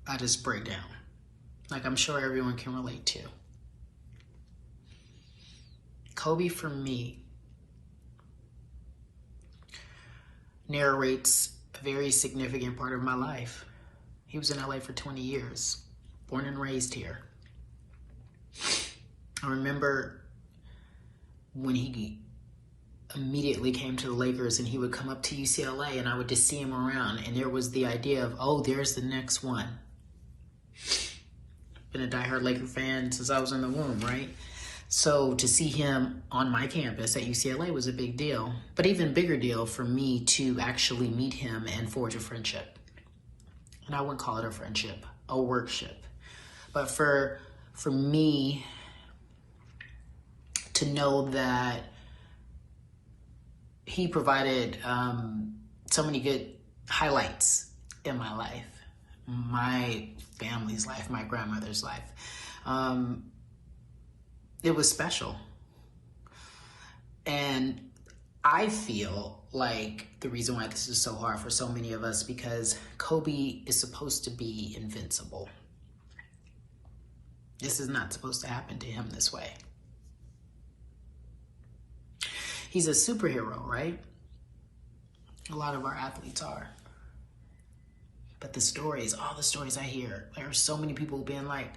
I just break down. Like I'm sure everyone can relate to. Kobe, for me, narrates a very significant part of my life. He was in LA for 20 years, born and raised here. I remember when he immediately came to the Lakers and he would come up to UCLA and I would just see him around, and there was the idea of, oh, there's the next one. Been a diehard Laker fan since I was in the womb, right? So to see him on my campus at UCLA was a big deal, but even bigger deal for me to actually meet him and forge a friendship. And I wouldn't call it a friendship, a workship. But for me to know that he provided so many good highlights in my life, my family's life, my grandmother's life. It was special. And I feel like the reason why this is so hard for so many of us, because Kobe is supposed to be invincible. This is not supposed to happen to him this way. He's a superhero, right? A lot of our athletes are. But the stories, all the stories I hear, there are so many people being like,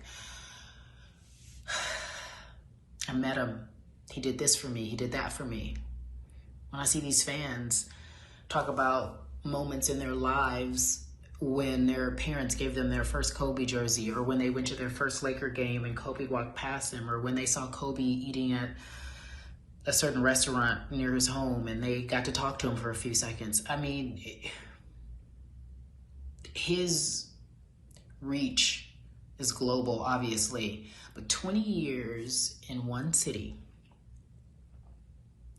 I met him, he did this for me, he did that for me. When I see these fans talk about moments in their lives when their parents gave them their first Kobe jersey, or when they went to their first Laker game and Kobe walked past them, or when they saw Kobe eating at a certain restaurant near his home and they got to talk to him for a few seconds. I mean, his reach is global, obviously, but 20 years in one city,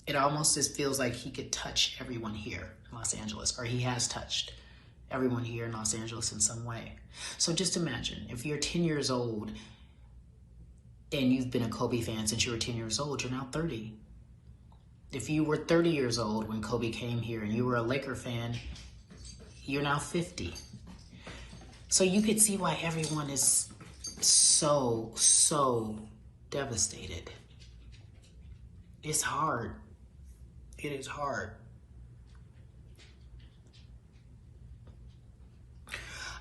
it almost just feels like he could touch everyone here in Los Angeles, or he has touched everyone here in Los Angeles in some way. So just imagine, if you're 10 years old and you've been a Kobe fan since you were 10 years old, you're now 30. If you were 30 years old when Kobe came here and you were a Laker fan, you're now 50. So you could see why everyone is so devastated. It's hard. It is hard.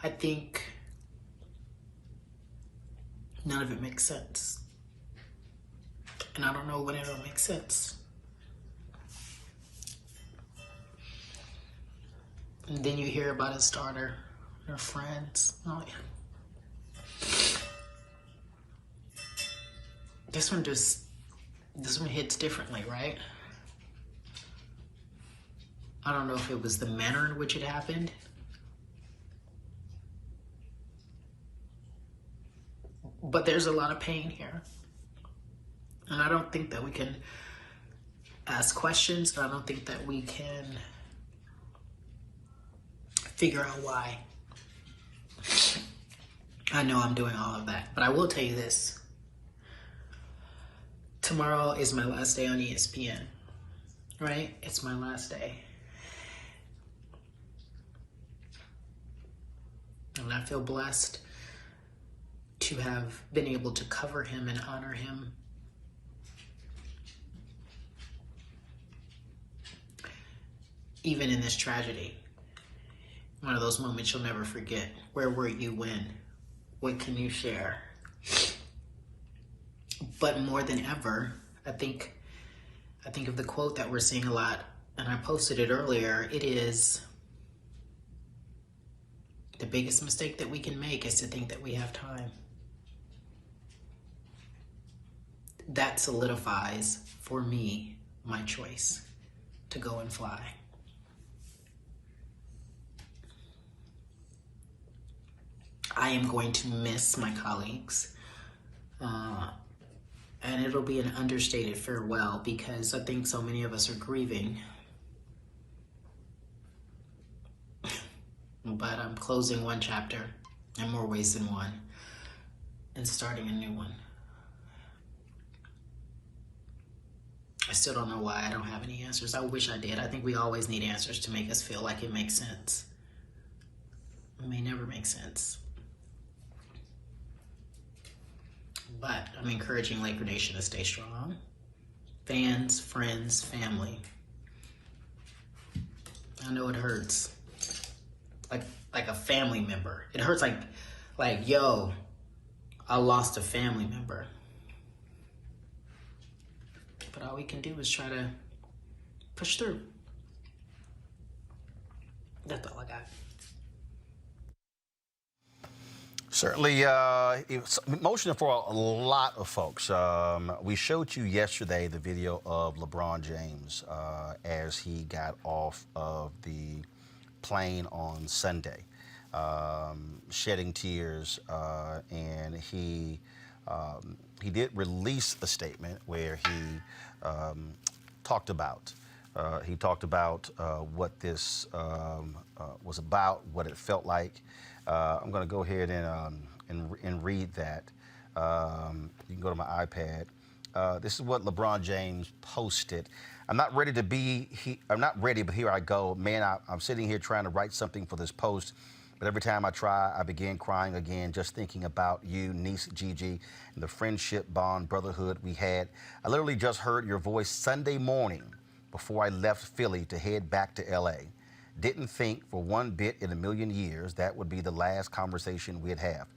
I think none of it makes sense. And I don't know when it'll make sense. And then you hear about his daughter, her friends. Oh yeah. This one hits differently, right? I don't know if it was the manner in which it happened, But there's a lot of pain here. And I don't think that we can ask questions. And I don't think that we can figure out why. I know I'm doing all of that. But I will tell you this. Tomorrow is my last day on ESPN. Right? It's my last day. And I feel blessed to have been able to cover him and honor him. Even in this tragedy. One of those moments you'll never forget. Where were you when? What can you share? But more than ever, I think of the quote that we're seeing a lot, and I posted it earlier. It is, the biggest mistake that we can make is to think that we have time. That solidifies, for me, my choice to go and fly. I am going to miss my colleagues. And it'll be an understated farewell because I think so many of us are grieving. But I'm closing one chapter in more ways than one and starting a new one. I still don't know why I don't have any answers. I wish I did. I think we always need answers to make us feel like it makes sense. It may never make sense. But I'm encouraging Laker Nation to stay strong. Fans, friends, family. I know it hurts. Like a family member. It hurts like, yo, I lost a family member. But all we can do is try to push through. That's all I got. Certainly it was emotional for a lot of folks. We showed you yesterday the video of LeBron James as he got off of the plane on Sunday, shedding tears, and he did release a statement where he talked about what this was about, what it felt like. I'm going to go ahead and read that. You can go to my iPad. This is what LeBron James posted. I'm not ready, but here I go. Man, I'm sitting here trying to write something for this post, but every time I try, I begin crying again, just thinking about you, niece Gigi, and the friendship, bond, brotherhood we had. I literally just heard your voice Sunday morning before I left Philly to head back to L.A. Didn't think for one bit in a million years that would be the last conversation we'd have.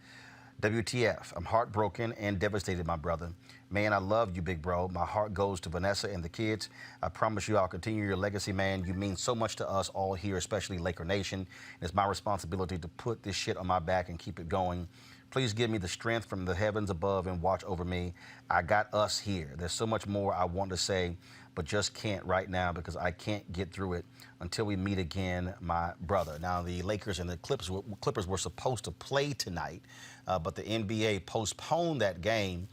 WTF, I'm heartbroken and devastated, my brother. Man, I love you, big bro. My heart goes to Vanessa and the kids. I promise you I'll continue your legacy, man. You mean so much to us all here, especially Laker Nation. It's my responsibility to put this shit on my back and keep it going. Please give me the strength from the heavens above and watch over me. I got us here. There's so much more I want to say, but just can't right now because I can't get through it until we meet again, my brother. Now, the Lakers and the Clippers were supposed to play tonight, but the NBA postponed that game,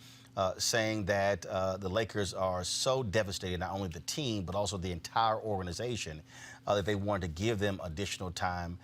saying that the Lakers are so devastated, not only the team, but also the entire organization, that they wanted to give them additional time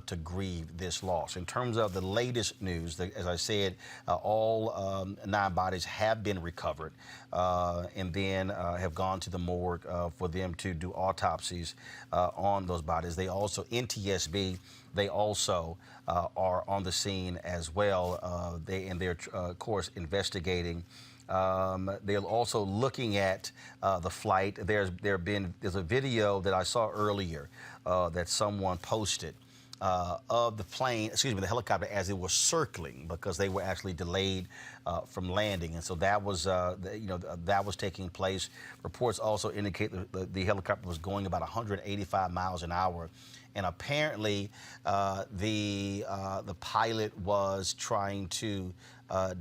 to grieve this loss. In terms of the latest news, as I said, all 9 bodies have been recovered and then have gone to the morgue for them to do autopsies on those bodies. They also, NTSB, they also are on the scene as well. They're, of course, investigating. They're also looking at the flight. There's a video that I saw earlier that someone posted of the plane, the helicopter as it was circling because they were actually delayed from landing, and so that was that was taking place. Reports also indicate the helicopter was going about 185 miles an hour. And apparently, the pilot was trying to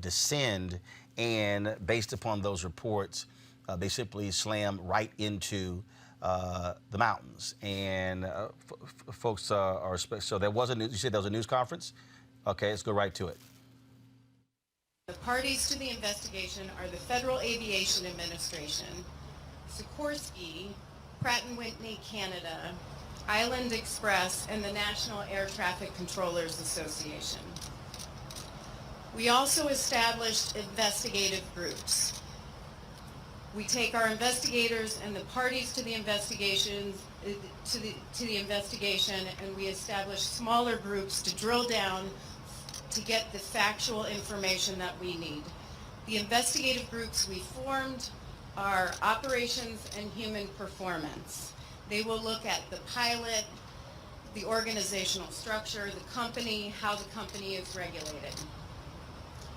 descend, and based upon those reports, they simply slammed right into the mountains. And folks are so there was a news. You said there was a news conference. Okay, let's go right to it. Parties to the investigation are the Federal Aviation Administration, Sikorsky, Pratt & Whitney Canada, Island Express, and the National Air Traffic Controllers Association. We also established investigative groups. We take our investigators and the parties to the investigations to the investigation, and we establish smaller groups to drill down to get the factual information that we need. The investigative groups we formed are operations and human performance. They will look at the pilot, the organizational structure, the company, how the company is regulated.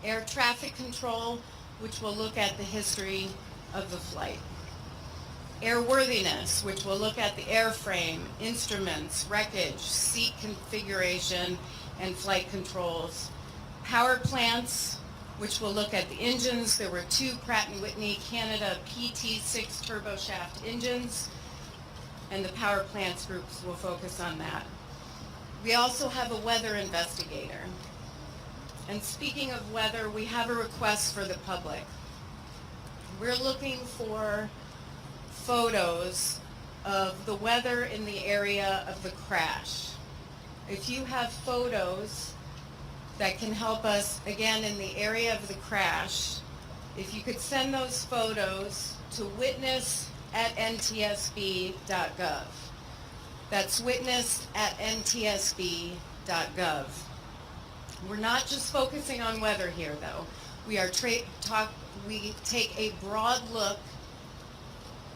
Air traffic control, which will look at the history of the flight. Airworthiness, which will look at the airframe, instruments, wreckage, seat configuration, and flight controls. Power plants, which will look at the engines. There were 2 Pratt & Whitney Canada PT6 turboshaft engines, and the power plants groups will focus on that. We also have a weather investigator. And speaking of weather, we have a request for the public. We're looking for photos of the weather in the area of the crash. If you have photos that can help us, again, in the area of the crash, if you could send those photos to witness@ntsb.gov. That's witness@ntsb.gov. We're not just focusing on weather here, though. We take a broad look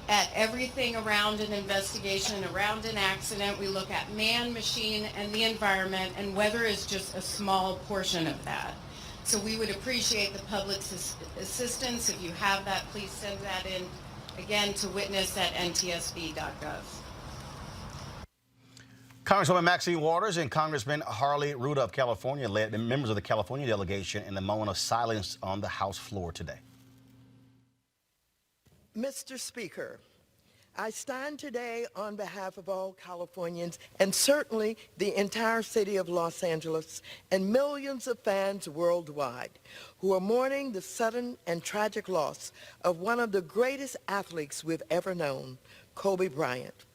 at everything around an investigation, around an accident. We look at man, machine, and the environment, and weather is just a small portion of that. So we would appreciate the public's assistance. If you have that, please send that in, again, to witness@ntsb.gov. Congresswoman Maxine Waters and Congressman Harley Ruda of California led the members of the California delegation in a moment of silence on the House floor today. Mr. Speaker, I stand today on behalf of all Californians and certainly the entire city of Los Angeles and millions of fans worldwide who are mourning the sudden and tragic loss of one of the greatest athletes we've ever known, Kobe Bryant.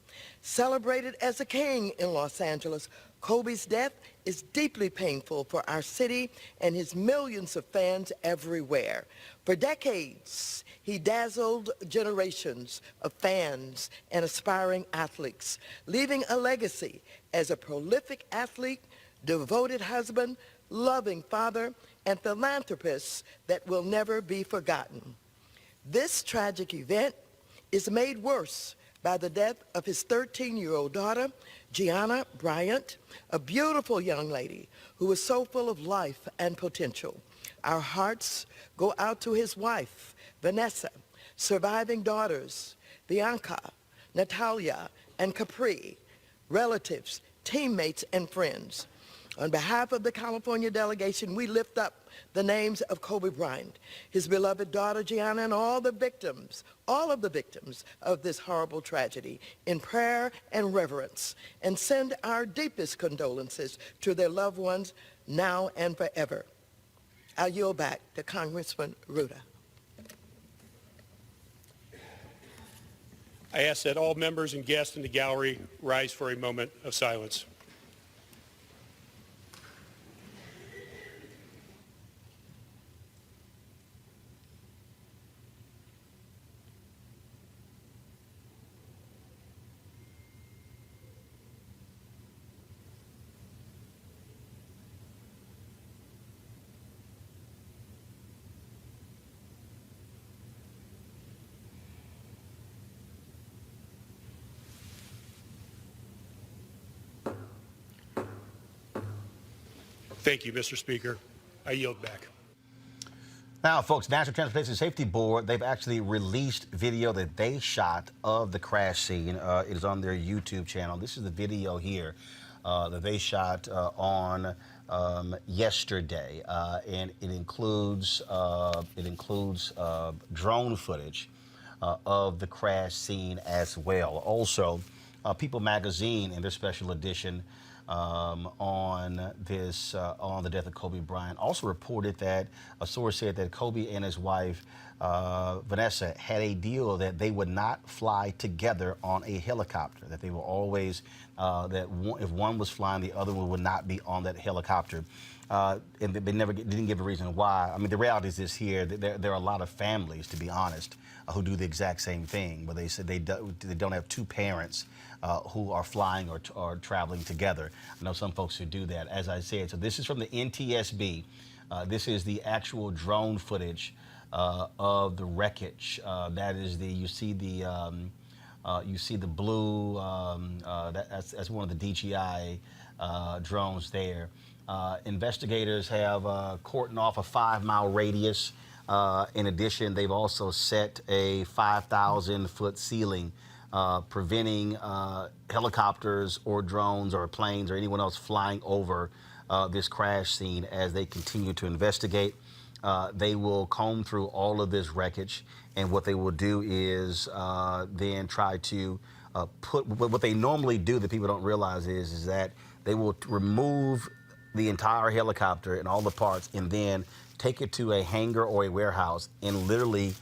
Celebrated as a king in Los Angeles, Kobe's death is deeply painful for our city and his millions of fans everywhere. For decades, he dazzled generations of fans and aspiring athletes, leaving a legacy as a prolific athlete, devoted husband, loving father, and philanthropist that will never be forgotten. This tragic event is made worse by the death of his 13-year-old daughter, Gianna Bryant, a beautiful young lady who was so full of life and potential. Our hearts go out to his wife, Vanessa, surviving daughters, Bianca, Natalia, and Capri, relatives, teammates, and friends. On behalf of the California delegation, we lift up the names of Kobe Bryant, his beloved daughter Gianna, and all of the victims of this horrible tragedy in prayer and reverence, and send our deepest condolences to their loved ones now and forever. I yield back to Congressman Ruda. I ask that all members and guests in the gallery rise for a moment of silence. Thank you, Mr. Speaker. I yield back. Now, folks, National Transportation Safety Board, they've actually released video that they shot of the crash scene. It is on their YouTube channel. This is the video here that they shot on yesterday, and it includes drone footage of the crash scene as well. Also, People Magazine, in their special edition, on this on the death of Kobe Bryant. Also reported that a source said that Kobe and his wife Vanessa had a deal that they would not fly together on a helicopter. That they were always if one was flying, the other one would not be on that helicopter. And they never didn't give a reason why. I mean, the reality is this here: that there are a lot of families, to be honest, who do the exact same thing. But they said they don't have two parents who are flying or traveling together. I know some folks who do that. As I said, so this is from the NTSB. This is the actual drone footage of the wreckage. That is you see the blue. That's one of the DJI drones there. Investigators have cordoned off a 5-mile radius. In addition, they've also set a 5,000-foot ceiling, preventing helicopters or drones or planes or anyone else flying over this crash scene as they continue to investigate. They will comb through all of this wreckage, and what they will do is then try to put what they normally do that people don't realize is that they will remove the entire helicopter and all the parts and then take it to a hangar or a warehouse and literally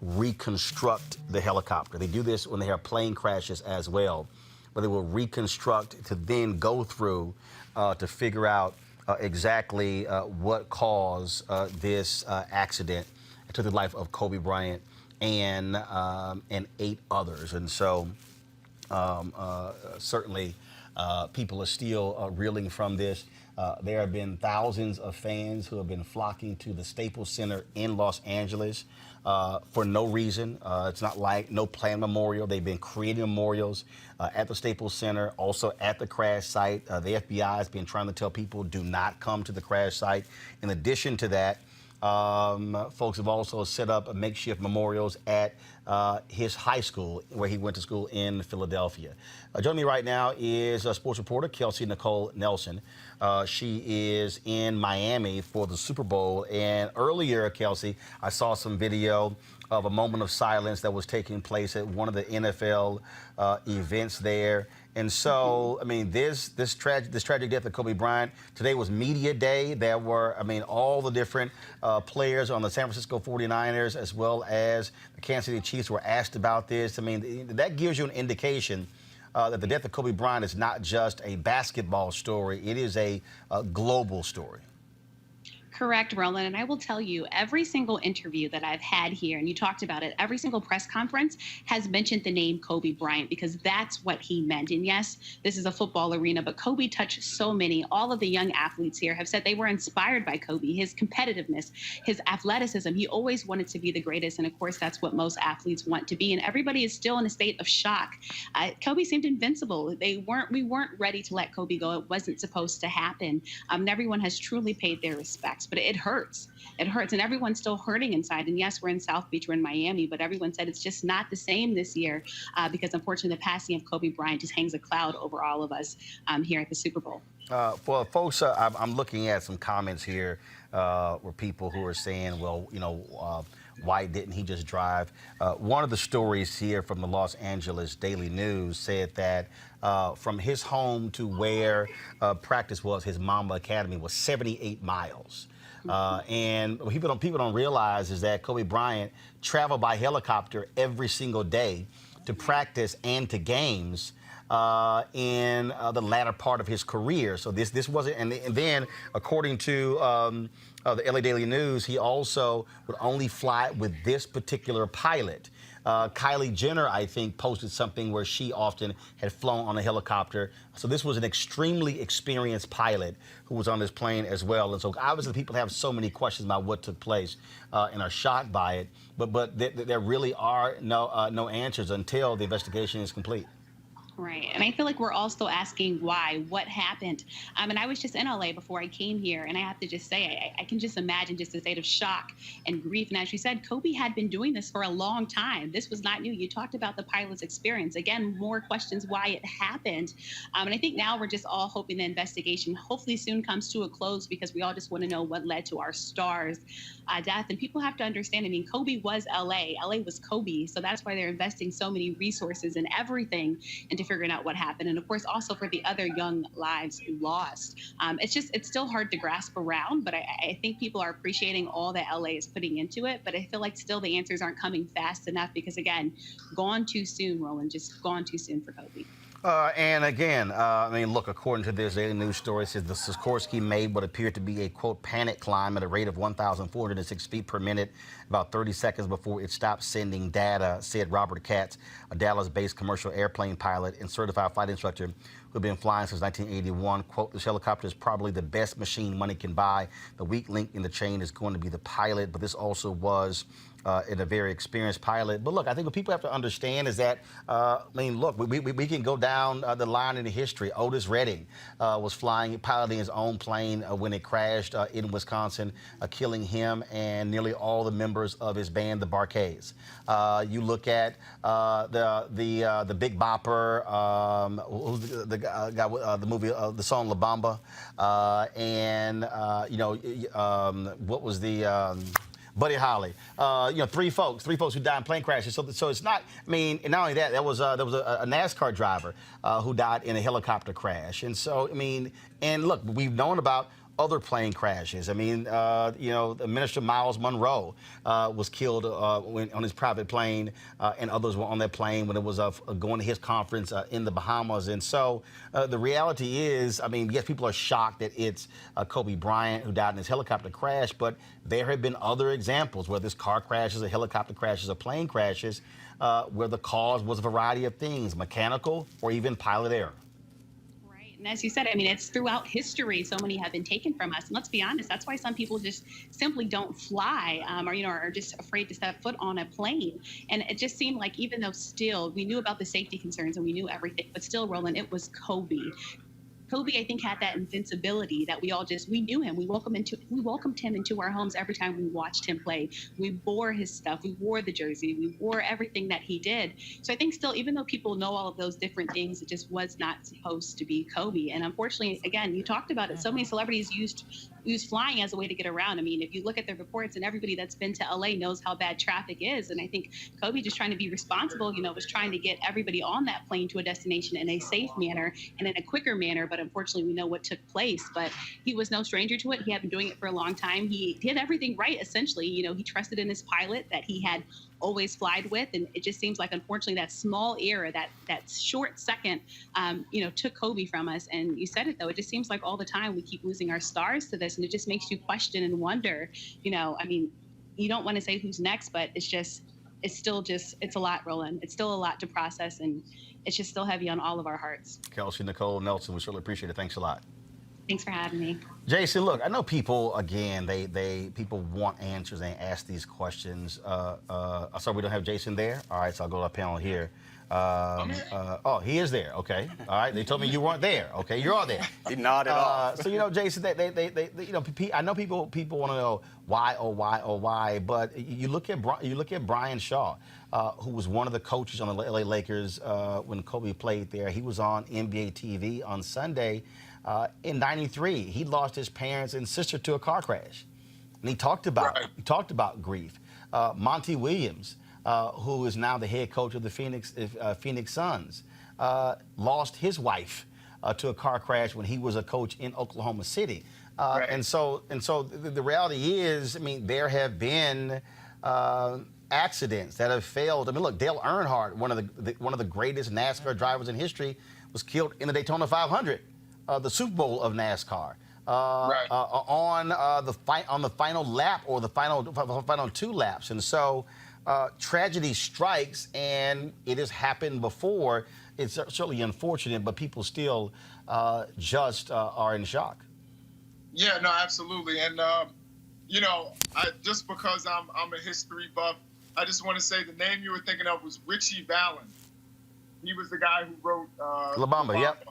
reconstruct the helicopter. They do this when they have plane crashes as well, but they will reconstruct to then go through to figure out exactly what caused this accident. It took the life of Kobe Bryant and 8 others. And so certainly people are still reeling from this. There have been thousands of fans who have been flocking to the Staples Center in Los Angeles for no reason. It's not like no planned memorial. They've been creating memorials at the Staples Center, also at the crash site. The FBI has been trying to tell people do not come to the crash site. In addition to that, folks have also set up makeshift memorials at his high school, where he went to school in Philadelphia. Joining me right now is sports reporter Kelsey Nicole Nelson. She is in Miami for the Super Bowl. And earlier, Kelsey, I saw some video of a moment of silence that was taking place at one of the NFL events there. And so, I mean, this tragic death of Kobe Bryant, today was media day. There were, I mean, all the different players on the San Francisco 49ers as well as the Kansas City Chiefs were asked about this. I mean, that gives you an indication that the death of Kobe Bryant is not just a basketball story. It is a global story. Correct, Roland. And I will tell you, every single interview that I've had here, and you talked about it, every single press conference has mentioned the name Kobe Bryant because that's what he meant. And yes, this is a football arena, but Kobe touched so many. All of the young athletes here have said they were inspired by Kobe, his competitiveness, his athleticism. He always wanted to be the greatest. And of course, that's what most athletes want to be. And everybody is still in a state of shock. Kobe seemed invincible. We weren't ready to let Kobe go. It wasn't supposed to happen. And everyone has truly paid their respects. But it hurts. It hurts. And everyone's still hurting inside. And yes, we're in South Beach, we're in Miami, but everyone said it's just not the same this year because unfortunately the passing of Kobe Bryant just hangs a cloud over all of us here at the Super Bowl. Well, folks, I'm looking at some comments here where people who are saying, well, you know, why didn't he just drive? One of the stories here from the Los Angeles Daily News said that from his home to where practice was, his Mamba Academy, was 78 miles. And what people don't realize is that Kobe Bryant traveled by helicopter every single day to practice and to games in the latter part of his career. So this wasn't, and then according to the LA Daily News, he also would only fly with this particular pilot. Kylie Jenner, I think, posted something where she often had flown on a helicopter. So this was an extremely experienced pilot who was on this plane as well. And so obviously people have so many questions about what took place and are shocked by it. But there really are no answers until the investigation is complete. Right. And I feel like we're all still asking why, what happened. And I was just in LA before I came here. And I have to just say, I can just imagine just a state of shock and grief. And as you said, Kobe had been doing this for a long time. This was not new. You talked about the pilot's experience. Again, more questions why it happened. And I think now we're just all hoping the investigation hopefully soon comes to a close because we all just want to know what led to our star's death. And people have to understand, I mean, Kobe was LA. LA was Kobe. So that's why they're investing so many resources and everything into figuring out what happened. And of course, also for the other young lives lost. It's still hard to grasp around, but I think people are appreciating all that LA is putting into it. But I feel like still the answers aren't coming fast enough because, again, gone too soon, Roland, just gone too soon for Kobe. And again, I mean, look, according to this Daily News story, it says the Sikorsky made what appeared to be a, quote, panic climb at a rate of 1,406 feet per minute, about 30 seconds before it stopped sending data, said Robert Katz, a Dallas-based commercial airplane pilot and certified flight instructor who had been flying since 1981. Quote, this helicopter is probably the best machine money can buy. The weak link in the chain is going to be the pilot, but this also was in a very experienced pilot. But look, I think what people have to understand is that, I mean, look, we can go down the line in the history. Otis Redding was piloting his own plane when it crashed in Wisconsin, killing him and nearly all the members of his band, the Barkays. You look at the Big Bopper, who's the guy with the movie, the song La Bamba, and what was the Buddy Holly, three folks who died in plane crashes. So it's not. I mean, and not only that, there was a NASCAR driver who died in a helicopter crash. And so, I mean, and look, we've known about other plane crashes. I mean, the Minister Miles Monroe was killed on his private plane, and others were on that plane when it was going to his conference in the Bahamas. And so the reality is, I mean, yes, people are shocked that it's Kobe Bryant who died in his helicopter crash, but there have been other examples, whether it's car crashes or helicopter crashes or plane crashes, where the cause was a variety of things, mechanical or even pilot error. And as you said, I mean, it's throughout history, so many have been taken from us. And let's be honest, that's why some people just simply don't fly or are just afraid to step foot on a plane. And it just seemed like even though still we knew about the safety concerns and we knew everything, but still, Roland, it was Kobe. Kobe, I think, had that invincibility that we knew him. We welcomed him into our homes every time we watched him play. We wore his stuff. We wore the jersey. We wore everything that he did. So I think still, even though people know all of those different things, it just was not supposed to be Kobe. And unfortunately, again, you talked about it. So many celebrities used flying as a way to get around. I mean, if you look at the reports, and everybody that's been to LA knows how bad traffic is. And I think Kobe, just trying to be responsible, was trying to get everybody on that plane to a destination in a safe manner and in a quicker manner. But unfortunately, we know what took place. But he was no stranger to it. He had been doing it for a long time. He did everything right, essentially. He trusted in his pilot that he had always flied with, and it just seems like, unfortunately, that small error, that short second, took Kobe from us. And you said it, though, it just seems like all the time we keep losing our stars to this, and it just makes you question and wonder. I mean, you don't want to say who's next, but it's a lot, Roland. It's still a lot to process, and it's just still heavy on all of our hearts. Kelsey Nicole Nelson, we certainly appreciate it. Thanks a lot. Thanks for having me. Jason, look, I know people, again, people want answers and ask these questions. Sorry, we don't have Jason there. All right, so I'll go to our panel here. Oh, he is there. Okay. All right. They told me you weren't there. Okay, you're all there. He nodded off. So Jason, I know people want to know why, but you look at Brian Shaw, who was one of the coaches on the LA Lakers when Kobe played there. He was on NBA TV on Sunday. In '93, he lost his parents and sister to a car crash, and he talked about grief. Monty Williams, who is now the head coach of the Phoenix Suns, lost his wife to a car crash when he was a coach in Oklahoma City. And so the reality is, I mean, there have been accidents that have failed. I mean, look, Dale Earnhardt, one of the greatest NASCAR drivers in history, was killed in the Daytona 500. The Super Bowl of NASCAR, on the final lap or the final two laps, and so tragedy strikes, and it has happened before. It's certainly unfortunate, but people still just are in shock. Yeah, no, absolutely, and just because I'm a history buff, I just want to say the name you were thinking of was Richie Valens. He was the guy who wrote La Bamba. Yep.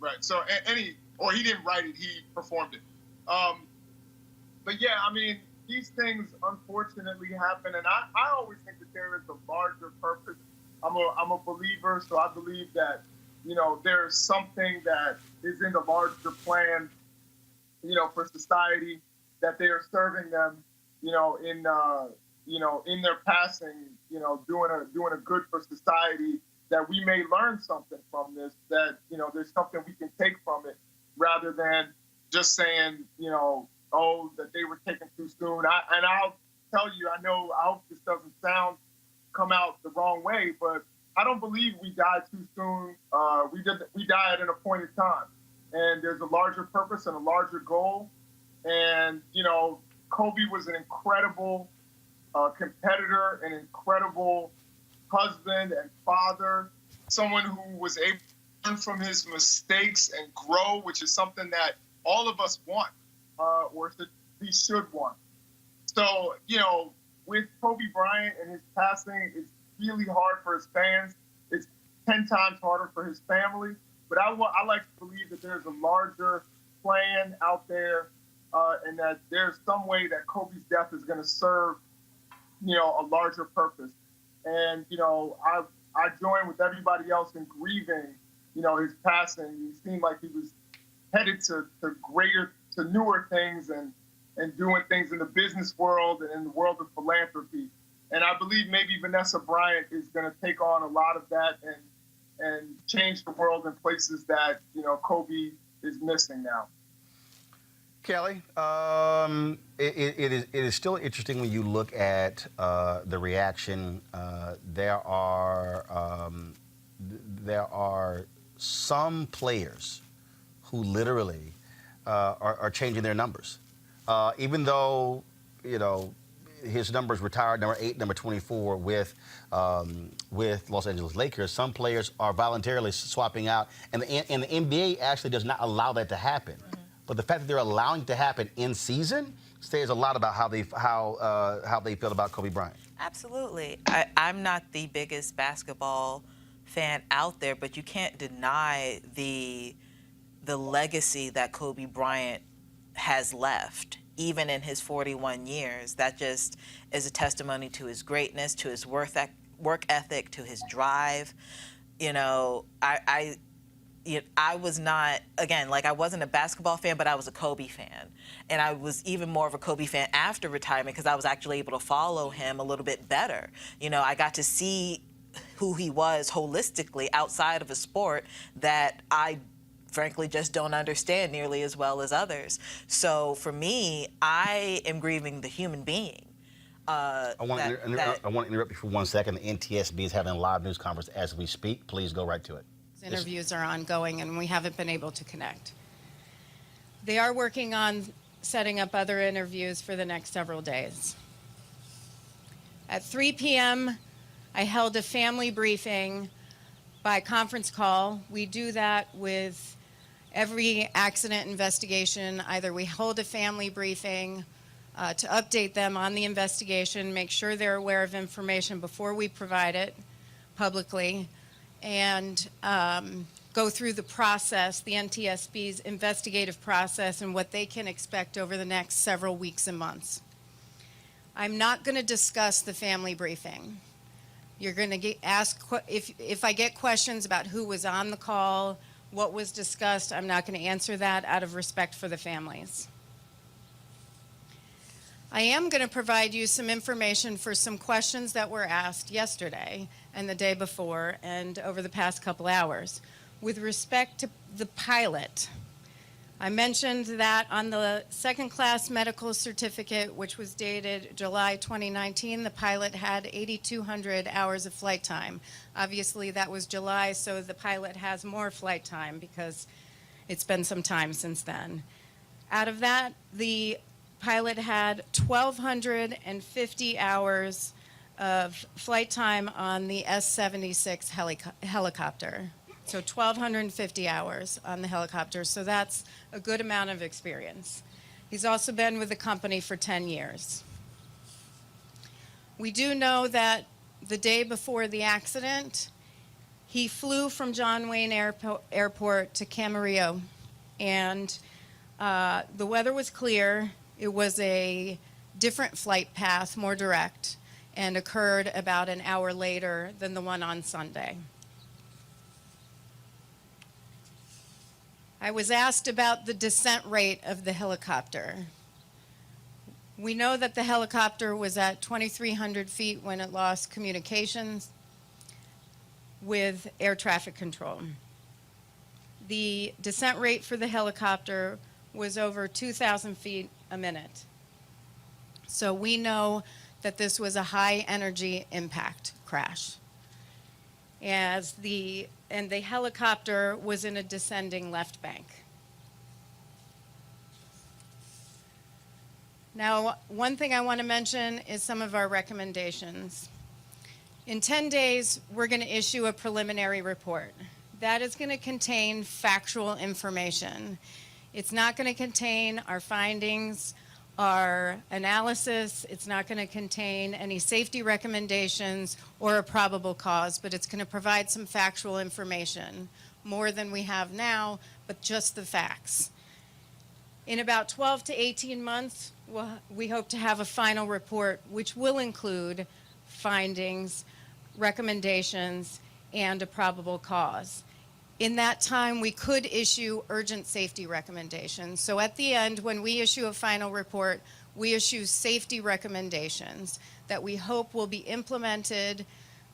Right. So, he didn't write it; he performed it. But yeah, I mean, these things unfortunately happen, and I always think that there is a larger purpose. I'm a believer, so I believe that there's something that is in the larger plan, for society, that they are serving them, in their passing, doing a good for society. that we may learn something from this, that, there's something we can take from it rather than just saying, oh, that they were taken too soon. I'll tell you, I hope this doesn't come out the wrong way, but I don't believe we died too soon. We died at an appointed time. And there's a larger purpose and a larger goal. And, Kobe was an incredible competitor, an incredible husband and father, someone who was able to learn from his mistakes and grow, which is something that all of us want, or we should want. So, with Kobe Bryant and his passing, it's really hard for his fans. It's 10 times harder for his family. But I like to believe that there's a larger plan out there, and that there's some way that Kobe's death is going to serve, a larger purpose. And, I join with everybody else in grieving, his passing. He seemed like he was headed to newer things and doing things in the business world and in the world of philanthropy. And I believe maybe Vanessa Bryant is going to take on a lot of that and change the world in places that, Kobe is missing now. Kelly, it is still interesting when you look at the reaction. There are some players who literally are changing their numbers, even though his numbers retired, number 8, number 24 with Los Angeles Lakers. Some players are voluntarily swapping out, and the NBA actually does not allow that to happen. Mm-hmm. But the fact that they're allowing it to happen in season says a lot about how they feel about Kobe Bryant. Absolutely. I'm not the biggest basketball fan out there, but you can't deny the legacy that Kobe Bryant has left, even in his 41 years. That just is a testimony to his greatness, to his work ethic, to his drive. I was not, again, I wasn't a basketball fan, but I was a Kobe fan. And I was even more of a Kobe fan after retirement because I was actually able to follow him a little bit better. I got to see who he was holistically outside of a sport that I frankly just don't understand nearly as well as others. So for me, I am grieving the human being. I want to interrupt you for 1 second. The NTSB is having a live news conference as we speak. Please go right to it. Interviews are ongoing, and we haven't been able to connect. They are working on setting up other interviews for the next several days. At 3 p.m., I held a family briefing by conference call. We do that with every accident investigation. Either we hold a family briefing to update them on the investigation, make sure they're aware of information before we provide it publicly, and go through the process, the NTSB's investigative process, and what they can expect over the next several weeks and months. I'm not going to discuss the family briefing. You're going to ask, if I get questions about who was on the call, what was discussed, I'm not going to answer that out of respect for the families. I am going to provide you some information for some questions that were asked yesterday and the day before and over the past couple hours. With respect to the pilot, I mentioned that on the second-class medical certificate, which was dated July 2019, the pilot had 8,200 hours of flight time. Obviously, that was July, so the pilot has more flight time because it's been some time since then. Out of that, the pilot had 1,250 hours of flight time on the S-76 helicopter. So 1,250 hours on the helicopter. So that's a good amount of experience. He's also been with the company for 10 years. We do know that the day before the accident, he flew from John Wayne Airport to Camarillo. And the weather was clear. It was a different flight path, more direct, and occurred about an hour later than the one on Sunday. I was asked about the descent rate of the helicopter. We know that the helicopter was at 2,300 feet when it lost communications. with air traffic control. The descent rate for the helicopter was over 2,000 feet a minute. So we know that this was a high energy impact crash. And the helicopter was in a descending left bank. Now, one thing I want to mention is some of our recommendations. In 10 days, we're going to issue a preliminary report. That is going to contain factual information. It's not going to contain our findings, our analysis. It's not going to contain any safety recommendations or a probable cause, but it's going to provide some factual information, more than we have now, but just the facts. In about 12 to 18 months, we hope to have a final report, which will include findings, recommendations, and a probable cause. In that time, we could issue urgent safety recommendations. So at the end, when we issue a final report, we issue safety recommendations that we hope will be implemented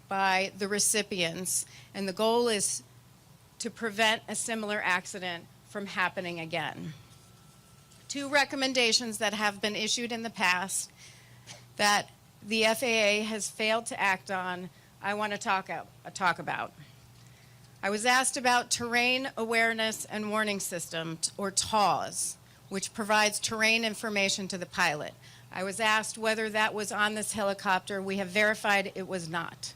by the recipients. And the goal is to prevent a similar accident from happening again. 2 recommendations that have been issued in the past that the FAA has failed to act on, I want to talk about. I was asked about Terrain Awareness and Warning System, or TAWS, which provides terrain information to the pilot. I was asked whether that was on this helicopter. We have verified it was not.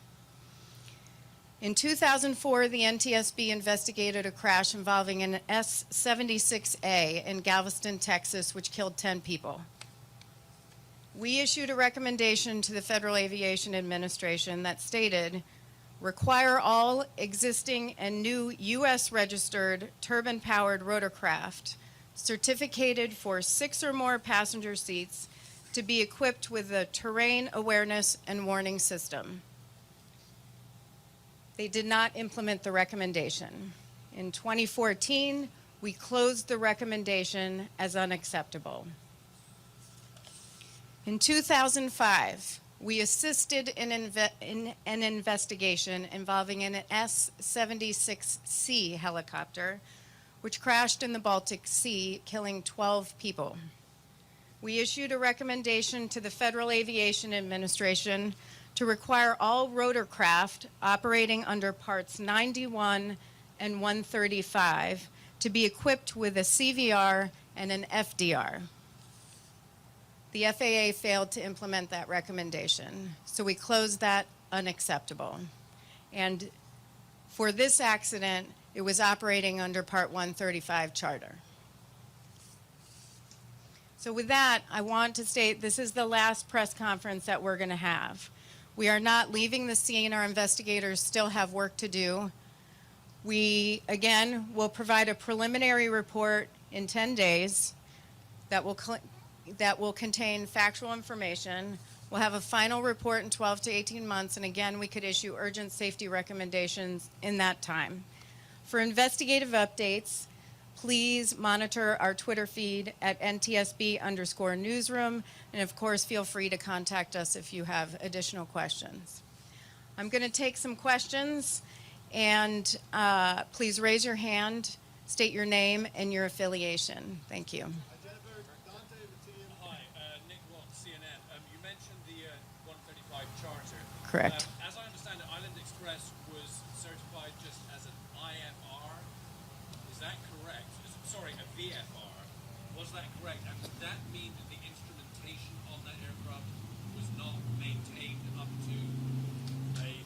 In 2004, the NTSB investigated a crash involving an S-76A in Galveston, Texas, which killed 10 people. We issued a recommendation to the Federal Aviation Administration that stated, require all existing and new U.S.-registered turbine-powered rotorcraft certificated for 6 or more passenger seats to be equipped with a terrain awareness and warning system. They did not implement the recommendation. In 2014, we closed the recommendation as unacceptable. In 2005, we assisted in an investigation involving an S-76C helicopter, which crashed in the Baltic Sea, killing 12 people. We issued a recommendation to the Federal Aviation Administration to require all rotorcraft operating under Parts 91 and 135 to be equipped with a CVR and an FDR. The FAA failed to implement that recommendation, so we closed that unacceptable. And for this accident, it was operating under Part 135 charter. So with that, I want to state this is the last press conference that we're going to have. We are not leaving the scene. Our investigators still have work to do. We, again, will provide a preliminary report in 10 days that will contain factual information. We'll have a final report in 12 to 18 months, and again, we could issue urgent safety recommendations in that time. For investigative updates, please monitor our Twitter feed at NTSB_newsroom, and of course, feel free to contact us if you have additional questions. I'm going to take some questions, and please raise your hand, state your name and your affiliation. Thank you. Correct. As I understand it, Island Express was certified just as an IFR. Is that correct? Sorry, a VFR. Was that correct? And would that mean that the instrumentation on that aircraft was not maintained up to a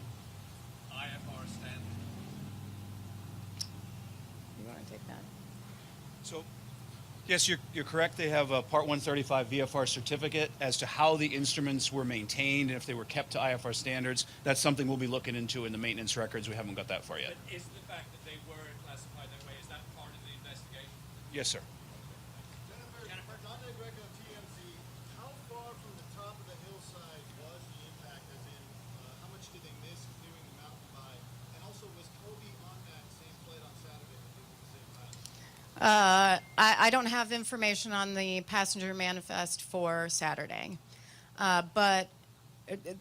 IFR standard? You want to take that? So, yes, you're correct. They have a Part 135 VFR certificate as to how the instruments were maintained and if they were kept to IFR standards. That's something we'll be looking into in the maintenance records. We haven't got that far yet. But is the fact that they were classified that way, is that part of the investigation? Yes, sir. Jennifer, Dante Greco, TMZ. How far from the top of the hillside was the impact? As in, how much did they miss doing the mountain bike? And also, was Kobe on that same flight on Saturday that they were the same pilot? I don't have information on the passenger manifest for Saturday, but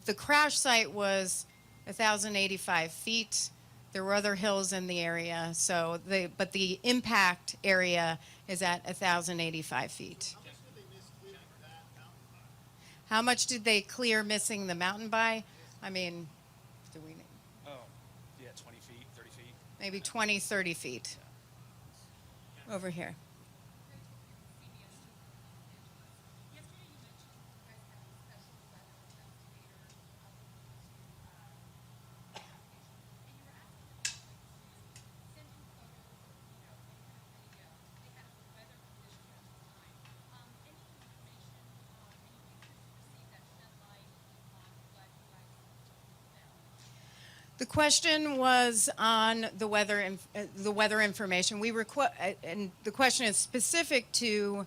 the crash site was 1,085 feet. There were other hills in the area, so but the impact area is at 1,085 feet. How much did they clear missing the mountain by? I mean, do we Oh, yeah, 20 feet, 30 feet. maybe 20, 30 feet over here. The question was on the weather information. And the question is specific to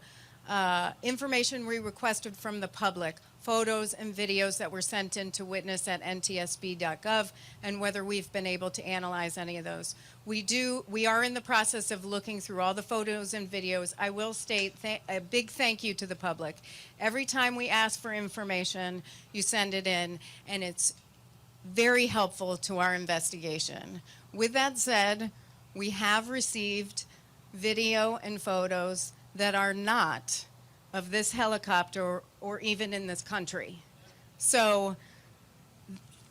information we requested from the public, photos and videos that were sent in to witness at ntsb.gov, and whether we've been able to analyze any of those. We are in the process of looking through all the photos and videos. I will state a big thank you to the public. Every time we ask for information, you send it in, and it's very helpful to our investigation. With that said, we have received video and photos that are not of this helicopter or even in this country. So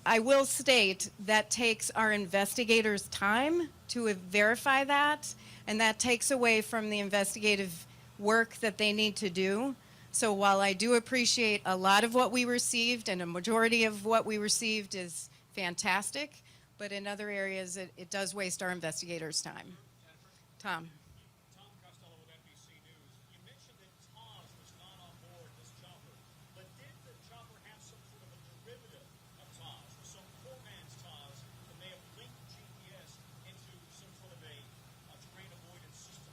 I will state that takes our investigators time to verify that, and that takes away from the investigative work that they need to do. So while I do appreciate a lot of what we received, and a majority of what we received is fantastic, but in other areas it does waste our investigators' time. Tom. Tom Costello with NBC News. You mentioned that TOS was not on board this chopper, but did the chopper have some sort of a derivative of TOS, or some poor man's TOS that may have linked GPS into some sort of a terrain avoidance system?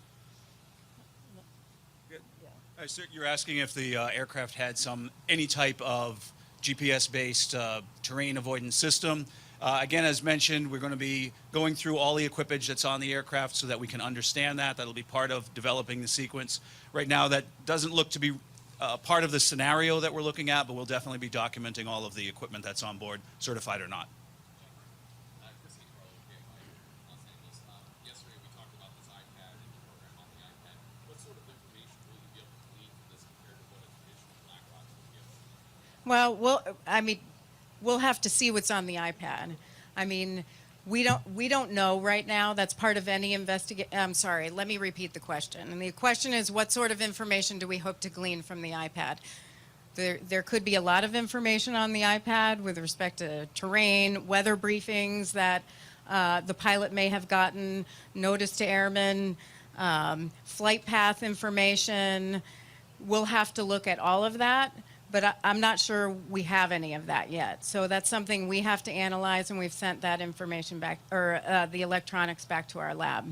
Sir, you're asking if the aircraft had any type of GPS-based terrain avoidance system. Again, as mentioned, we're going to be going through all the equipage that's on the aircraft so that we can understand that. That'll be part of developing the sequence. Right now, that doesn't look to be part of the scenario that we're looking at, but we'll definitely be documenting all of the equipment that's on board, certified or not. Yesterday we talked about this iPad and the program on the iPad. What sort of information will you be able to glean from this compared to what a traditional black box would give us? Well, we'll have to see what's on the iPad. I mean, we don't know right now. That's part of any investigation. I'm sorry, let me repeat the question. And the question is, what sort of information do we hope to glean from the iPad? There could be a lot of information on the iPad with respect to terrain, weather briefings that the pilot may have gotten, notice to airmen, flight path information. We'll have to look at all of that, but I'm not sure we have any of that yet. So that's something we have to analyze, and we've sent that information back, or the electronics back to our lab.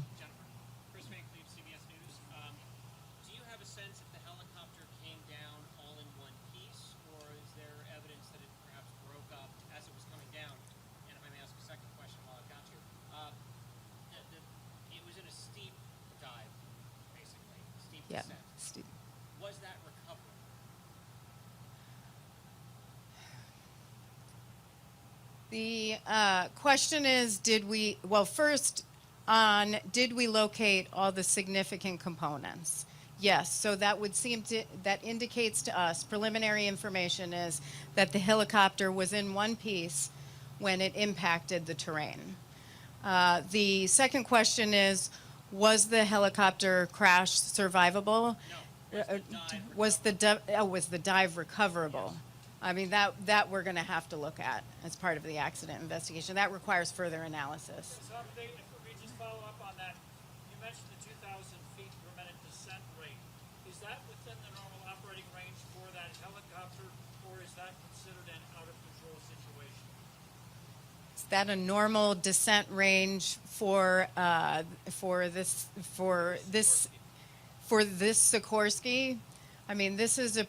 Chris Van Cleve, CBS News. Do you have a sense if the helicopter came down all in one piece, or is there evidence that it perhaps broke up as it was coming down? And if I may ask a second question while I've got you. It was in a steep dive, basically, steep descent. Steep. Was that recoverable? The question is, did we locate all the significant components? Yes, so that indicates to us, preliminary information is that the helicopter was in one piece when it impacted the terrain. The second question is, was the helicopter crash survivable? No. Was the dive recoverable? I mean, that we're going to have to look at as part of the accident investigation. That requires further analysis. So if we just follow up on that, you mentioned the 2,000 feet per minute descent rate. Is that within the normal operating range for that helicopter, or is that considered an out-of-control situation? Is that a normal descent range for this Sikorsky? I mean, this is a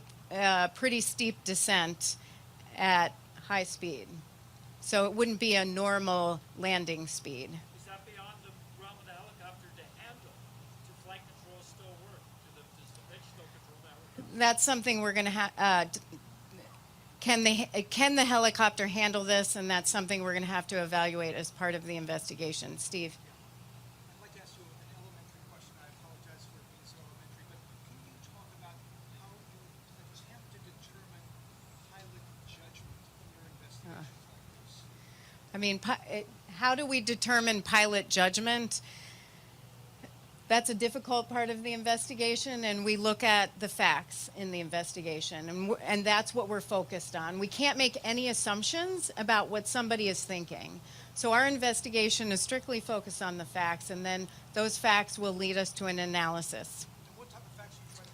pretty steep descent at high speed, so it wouldn't be a normal landing speed. Is that beyond the realm of the helicopter to handle? Do flight controls still work? Does the pitch still control that? That's something we're going to can the helicopter handle this? And that's something we're going to have to evaluate as part of the investigation. Steve. I'd like to ask you an elementary question. I apologize for being so elementary, but can you talk about how you attempt to determine pilot judgment in your investigations like this? I mean, how do we determine pilot judgment? That's a difficult part of the investigation, and we look at the facts in the investigation, and that's what we're focused on. We can't make any assumptions about what somebody is thinking. So our investigation is strictly focused on the facts, and then those facts will lead us to an analysis. And what type of facts are you trying to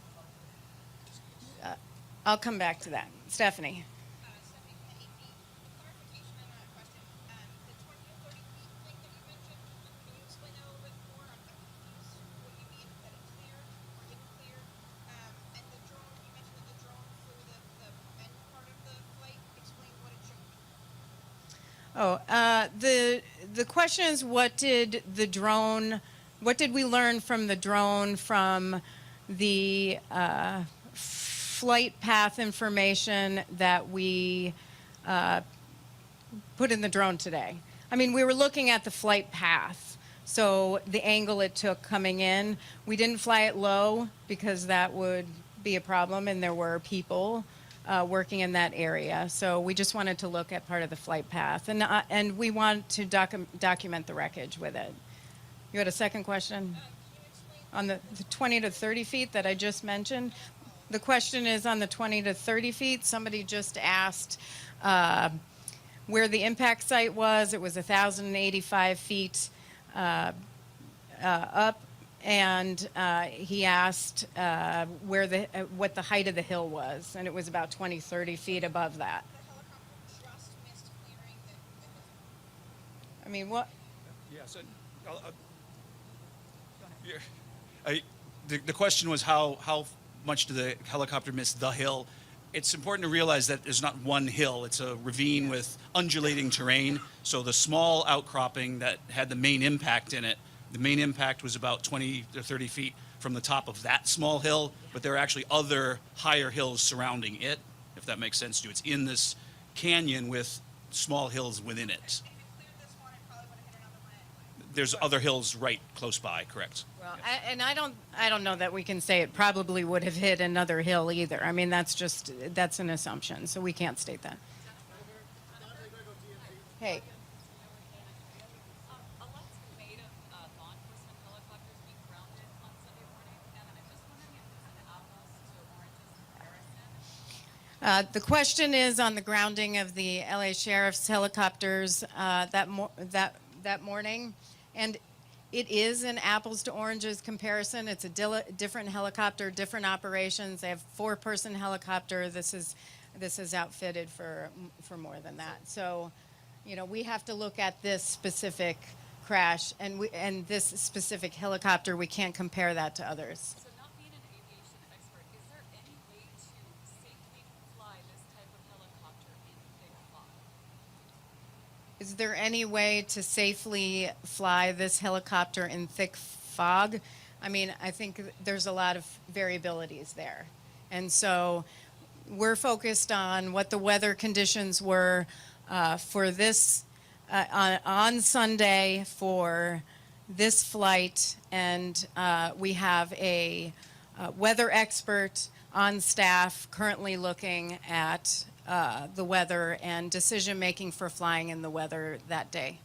provide? I'll come back to that. Stephanie. The question is, what did we learn from the drone from the flight path information that we put in the drone today? I mean, we were looking at the flight path, so the angle it took coming in. We didn't fly it low because that would be a problem, and there were people working in that area. So we just wanted to look at part of the flight path, and we want to document the wreckage with it. You had a second question? On the 20 to 30 feet that I just mentioned. The question is on the 20 to 30 feet. Somebody just asked where the impact site was. It was 1,085 feet up. And he asked what the height of the hill was, and it was about 20, 30 feet above that. I mean, what? Yes. The question was how much did the helicopter miss the hill? It's important to realize that there's not one hill. It's a ravine with undulating terrain. So the small outcropping that had the main impact in it, the main impact was about 20 to 30 feet from the top of that small hill, but there are actually other higher hills surrounding it, if that makes sense to you. It's in this canyon with small hills within it. There's other hills right close by, correct? Well, and I don't know that we can say it probably would have hit another hill either. I mean, that's an assumption, so we can't state that. Hey. The question is on the grounding of the LA Sheriff's helicopters that morning, and it is an apples to oranges comparison. It's a different helicopter, different operations. They have 4-person helicopter. This is outfitted for more than that. So, you know, we have to look at this specific crash and this specific helicopter. We can't compare that to others. Is there any way to safely fly this helicopter in thick fog? I mean, I think there's a lot of variabilities there. And so we're focused on what the weather conditions were for this, on Sunday for this flight. And we have a weather expert on staff currently looking at the weather and decision-making for flying in the weather that day.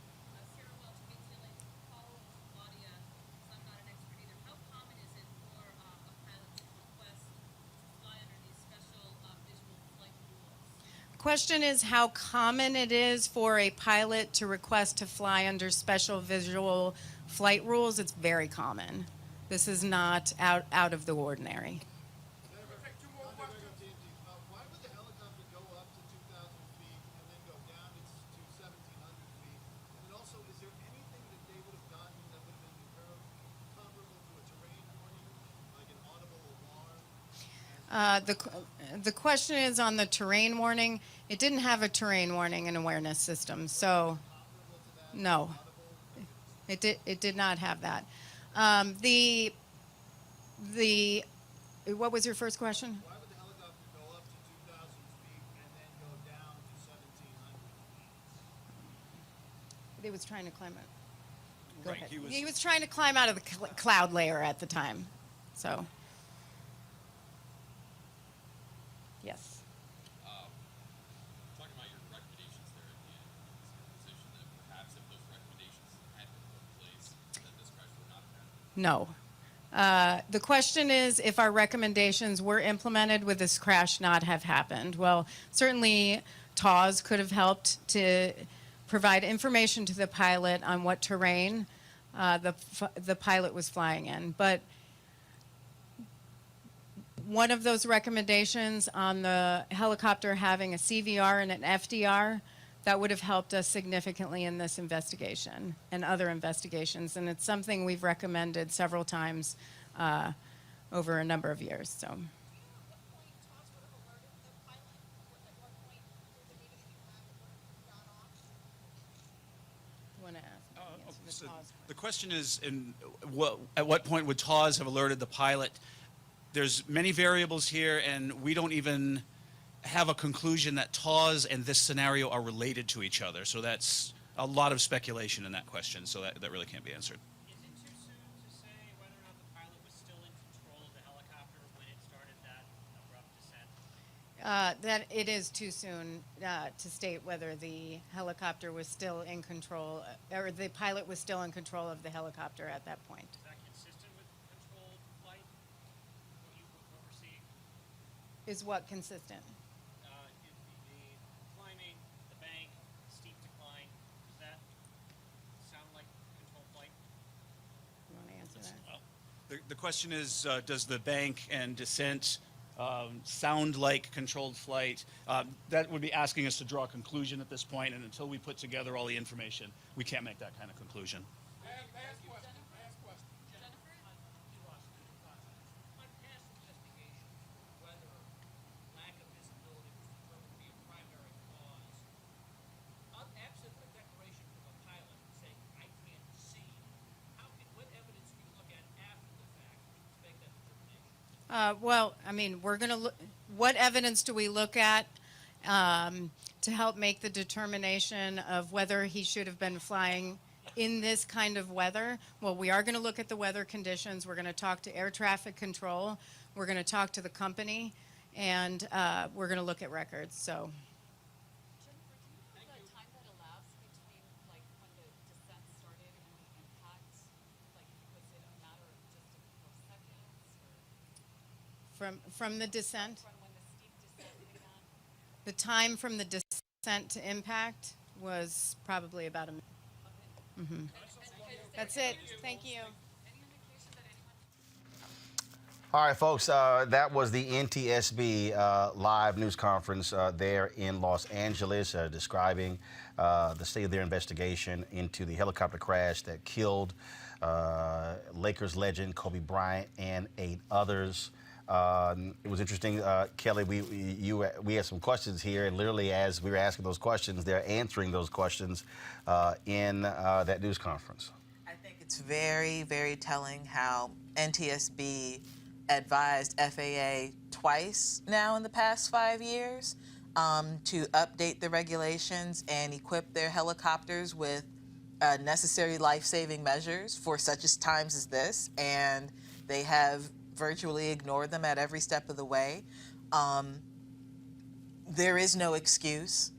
Question is how common it is for a pilot to request to fly under special visual flight rules. It's very common. This is not out of the ordinary. The question is on the terrain warning. It didn't have a terrain warning and awareness system, so no, it did not have that. What was your first question? Why would the helicopter go up to 2,000 feet and then go They was trying to climb out. Go Right, ahead. he He was- was trying to climb out of the cloud layer at the time. So, yes. Talking about your recommendations there at the end, is your position that perhaps if those recommendations had been put in place, then this crash would not have happened? No. The question is if our recommendations were implemented, would this crash not have happened? Well, certainly TAWS could have helped to provide information to the pilot on what terrain the pilot was flying in. But one of those recommendations on the helicopter having a CVR and an FDR, that would have helped us significantly in this investigation and other investigations. And it's something we've recommended several times over a number of years. So. So the question is, at what point would TAWS have alerted the pilot? There's many variables here, and we don't even have a conclusion that TAWS and this scenario are related to each other. So that's a lot of speculation in that question, so that really can't be answered. Is it too soon to say whether or not the pilot was still in control of the helicopter when it started that abrupt descent? That it is too soon to state whether the helicopter was still in control, or the pilot was still in control of the helicopter at that point. Is that consistent with controlled flight? What we're seeing? Is what consistent? The climbing, the bank, steep decline, does that sound like controlled flight? You want to answer that? The question is, does the bank and descent sound like controlled flight? That would be asking us to draw a conclusion at this point, and until we put together all the information, we can't make that kind of conclusion. May I ask a question? Jennifer? On past investigations, whether lack of visibility was determined to be a primary cause, absent a declaration from a pilot saying, I can't see, what evidence do you look at after the fact to make that determination? Well, I mean, we're going to look. What evidence do we look at to help make the determination of whether he should have been flying in this kind of weather? Well, we are going to look at the weather conditions. We're going to talk to air traffic control. We're going to talk to the company, and we're going to look at records. So. From the descent? The time from the descent to impact was probably about a minute. Mm-hmm. That's it. Thank you. All right, folks, that was the NTSB live news conference there in Los Angeles describing the state of their investigation into the helicopter crash that killed Lakers legend Kobe Bryant and 8 others. It was interesting, Kelly, we had some questions here, and literally as we were asking those questions, they're answering those questions in that news conference. I think it's very, very telling how NTSB advised FAA twice now in the past 5 years to update the regulations and equip their helicopters with necessary life-saving measures for such times as this, and they have virtually ignored them at every step of the way. There is no excuse.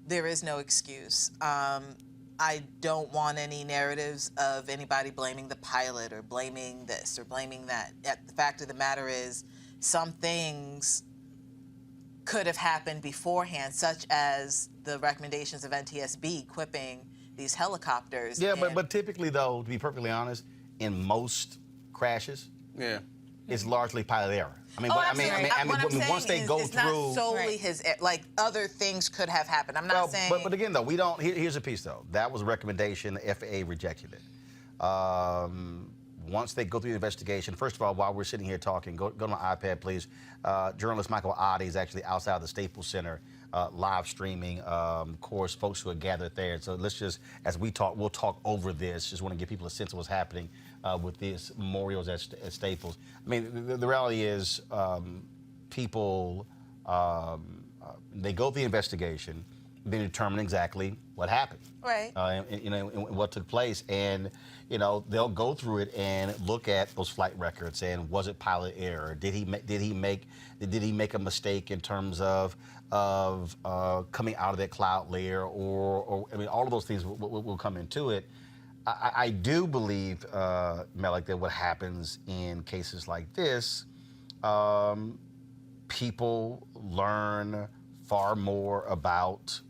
There is no excuse. I don't want any narratives of anybody blaming the pilot or blaming this or blaming that. The fact of the matter is, some things could have happened beforehand, such as the recommendations of NTSB equipping these helicopters. Yeah, but typically, though, to be perfectly honest, in most crashes, it's largely pilot error. I mean, once they go it's through, not solely his, like other things could have happened. I'm not saying. But again, though, we don't. Here's the piece, though. That was a recommendation. The FAA rejected it. Once they go through the investigation, first of all, while we're sitting here talking, go to my iPad, please. Journalist Michael Oddie is actually outside the Staples Center, live streaming. Of course, folks who are gathered there. So let's just, as we talk, we'll talk over this. Just want to give people a sense of what's happening with these memorials at Staples. I mean, the reality is, people they go through the investigation. been determining exactly what happened. Right. And what took place. And, they'll go through it and look at those flight records and was it pilot error? Did he make a mistake in terms of coming out of that cloud layer or all of those things will come into it. I do believe, Malik, that what happens in cases like this, people learn far more about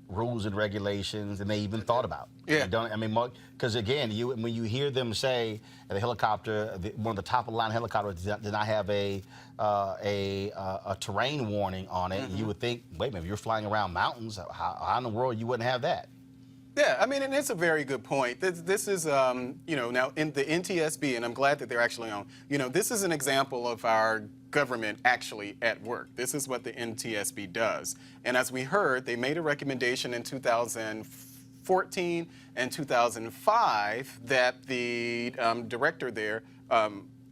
rules and regulations than they even thought about. Yeah. Because again, when you hear them say the helicopter, one of the top of the line helicopters did not have a terrain warning on it, you would think, wait a minute, if you're flying around mountains, how in the world you wouldn't have that? Yeah, and it's a very good point. This is, now in the NTSB, and I'm glad that they're actually on, this is an example of our government actually at work. This is what the NTSB does. And as we heard, they made a recommendation in 2014 and 2005 that the director there,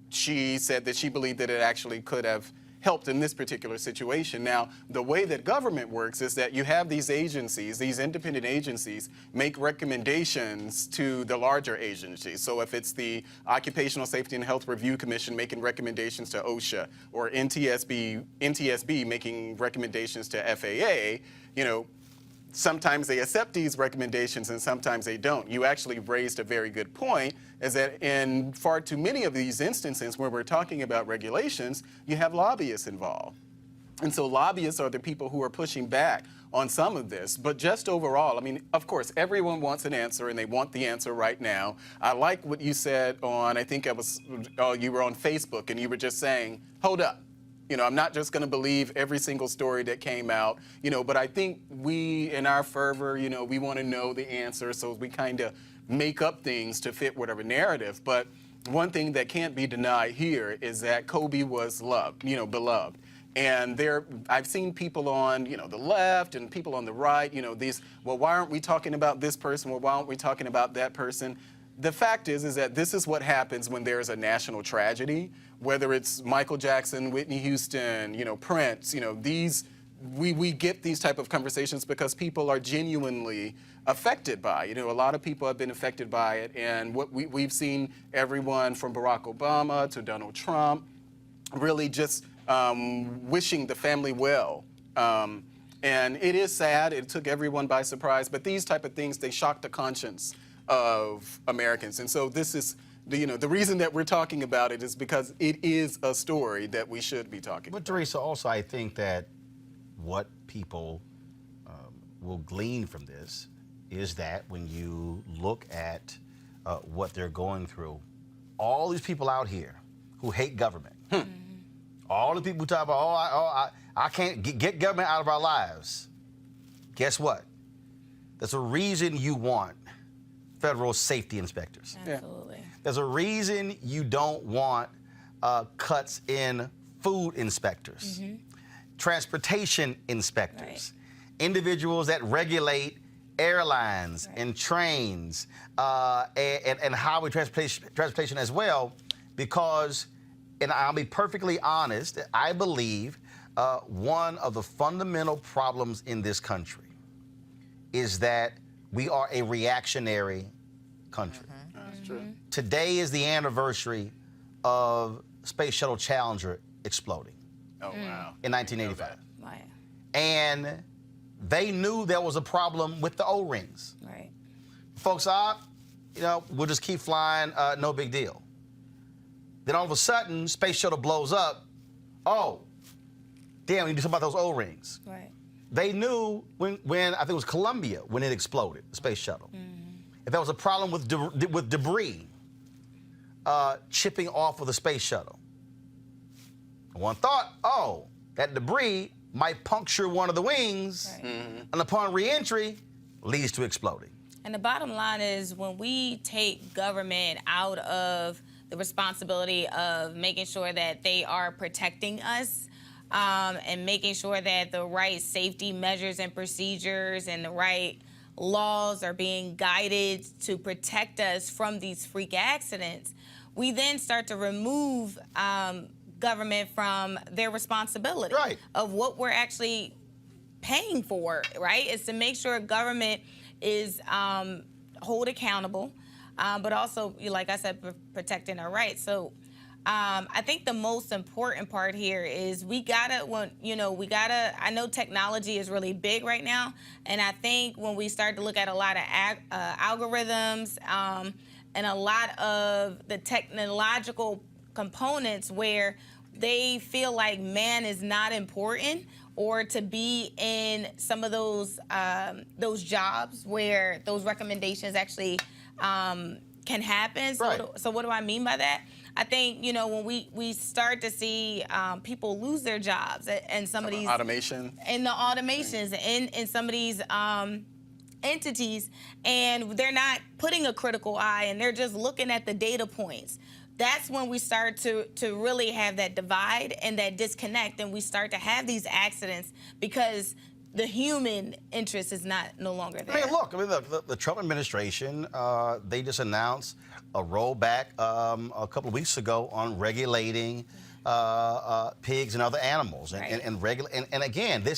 she said that she believed that it actually could have helped in this particular situation. Now, the way that government works is that you have these agencies, these independent agencies, make recommendations to the larger agencies. So if it's the Occupational Safety and Health Review Commission making recommendations to OSHA, or NTSB making recommendations to FAA, sometimes they accept these recommendations and sometimes they don't. You actually raised a very good point, is that in far too many of these instances where we're talking about regulations, you have lobbyists involved. And so lobbyists are the people who are pushing back on some of this. But just overall, of course, everyone wants an answer and they want the answer right now. I like what you said on, I think you were on Facebook and you were just saying, hold up. I'm not just going to believe every single story that came out, but I think we, in our fervor, we want to know the answer, so we kind of make up things to fit whatever narrative. But one thing that can't be denied here is that Kobe was beloved. And I've seen people on, the left and people on the right, why aren't we talking about this person? Well, why aren't we talking about that person? The fact is that this is what happens when there is a national tragedy, whether it's Michael Jackson, Whitney Houston, Prince, we get these type of conversations because people are genuinely affected by it. A lot of people have been affected by it, and what we've seen everyone from Barack Obama to Donald Trump really just wishing the family well. And it is sad, it took everyone by surprise, but these type of things, they shock the conscience of Americans. And so this is, the reason that we're talking about it is because it is a story that we should be talking about. But Teresa, also I think that what people will glean from this is that when you look at what they're going through, all these people out here who hate government, all the people who talk about, I can't get government out of our lives. Guess what? There's a reason you want federal safety inspectors. Absolutely. There's a reason you don't want cuts in food inspectors, transportation inspectors, individuals that regulate airlines and trains and highway transportation as well, because, and I'll be perfectly honest, I believe one of the fundamental problems in this country is that we are a reactionary country. That's true. Today is the anniversary of Space Shuttle Challenger exploding. Oh, wow. In 1985. Right. And they knew there was a problem with the O-rings. Right. Folks, we'll just keep flying, no big deal. Then all of a sudden, Space Shuttle blows up. Oh, damn, we need to talk about those O-rings. Right. They knew when I think it was Columbia, when it exploded, the Space Shuttle. If there was a problem with debris chipping off of the Space Shuttle. One thought, that debris might puncture one of the wings, and upon re-entry, leads to exploding. And the bottom line is, when we take government out of the responsibility of making sure that they are protecting us, and making sure that the right safety measures and procedures and the right laws are being guided to protect us from these freak accidents, we then start to remove government from their responsibility of what we're actually paying for, right? It's to make sure government is hold accountable, but also, like I said, protecting our rights. So I think the most important part here is we gotta, I know technology is really big right now, and I think when we start to look at a lot of algorithms and a lot of the technological components where they feel like man is not important, or to be in some of those jobs where those recommendations actually can happen. So, Right. so what do I mean by that? I think, when we start to see people lose their jobs and some of these automation, and the automations in some of these entities, and they're not putting a critical eye, and they're just looking at the data points. That's when we start to really have that divide and that disconnect, and we start to have these accidents because the human interest is no longer there. Look, the Trump administration, they just announced a rollback a couple of weeks ago on regulating pigs and other animals, and again, I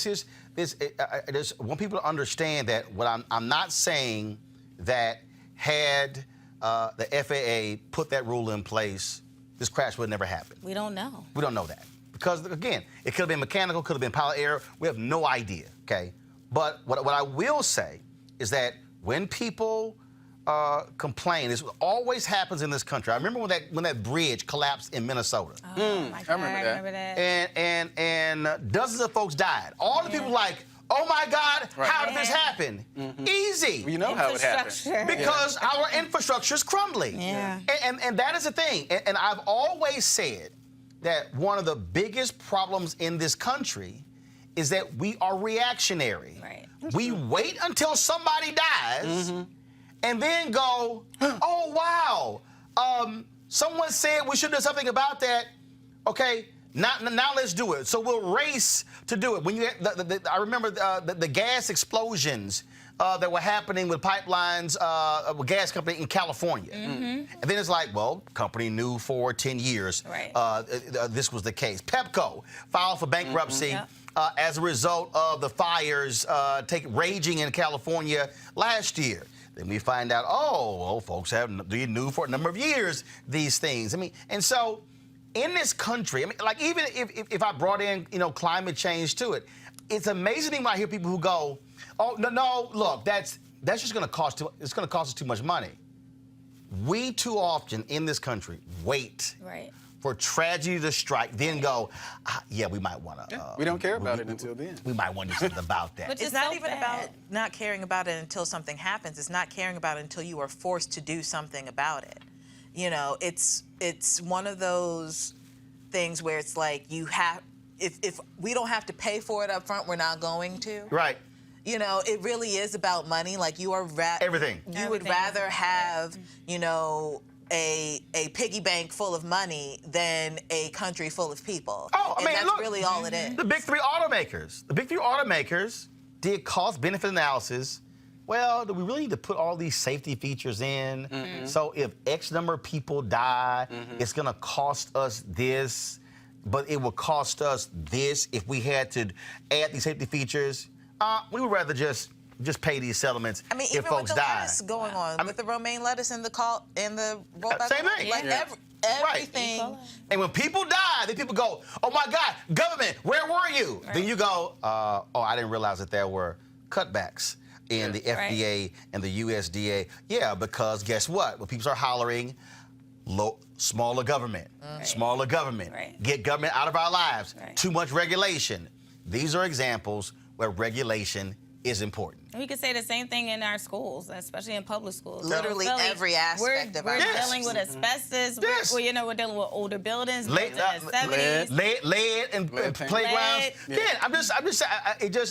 just want people to understand that what I'm not saying that had the FAA put that rule in place, this crash would never happen. We don't know. We don't know that. Because, again, it could have been mechanical, could have been pilot error. We have no idea, okay? But what I will say is that when people complain, this always happens in this country. I remember when that bridge collapsed in Minnesota. Oh, my God, I remember that. And dozens of folks died. All the people like, oh my God, how did this happen? Easy. Well, you know how it happened. Because our infrastructure is crumbling. Yeah. And that is the thing. And I've always said that one of the biggest problems in this country is that we are reactionary. Right. We wait until somebody dies and then go, oh, wow, someone said we should do something about that. Okay, now let's do it. So we'll race to do it. When you, I remember the gas explosions that were happening with pipelines, with gas company in California. And then it's like, well, company knew for 10 years this was the case. Pepco filed for bankruptcy as a result of the fires raging in California last year. Then we find out, folks they knew for a number of years these things. I mean, and so in this country, I mean, like even if I brought in, climate change to it, it's amazing when I hear people who go, oh, no, look, that's just going to cost us too much money. We too often in this country wait for tragedy to strike, then go, yeah, we might want to. We don't care about it until then. We might want to do something about that. But it's not even about not caring about it until something happens. It's not caring about it until you are forced to do something about it. It's one of those things where it's like if we don't have to pay for it up front, we're not going to. Right. It really is about money. Like you are everything. You would rather have, a piggy bank full of money than a country full of people. That's really all it is. The big three automakers did cost-benefit analysis. Well, do we really need to put all these safety features in? So if X number of people die, it's going to cost us this, but it will cost us this if we had to add these safety features. We would rather just pay these settlements if even folks with the die. lettuce going on, with the romaine lettuce and the rollback. Same thing. Like everything. Right. And when people die, then people go, oh my God, government, where were you? Then you go, I didn't realize that there were cutbacks in the FDA and the USDA. Yeah, because guess what? When people are hollering, smaller government, smaller government, get government out of our lives, too much regulation. These are examples where regulation is important. And we could say the same thing in our schools, especially in public schools. Literally every aspect of our lives. We're dealing with asbestos. Yes. We're dealing with older buildings. Lead and playgrounds.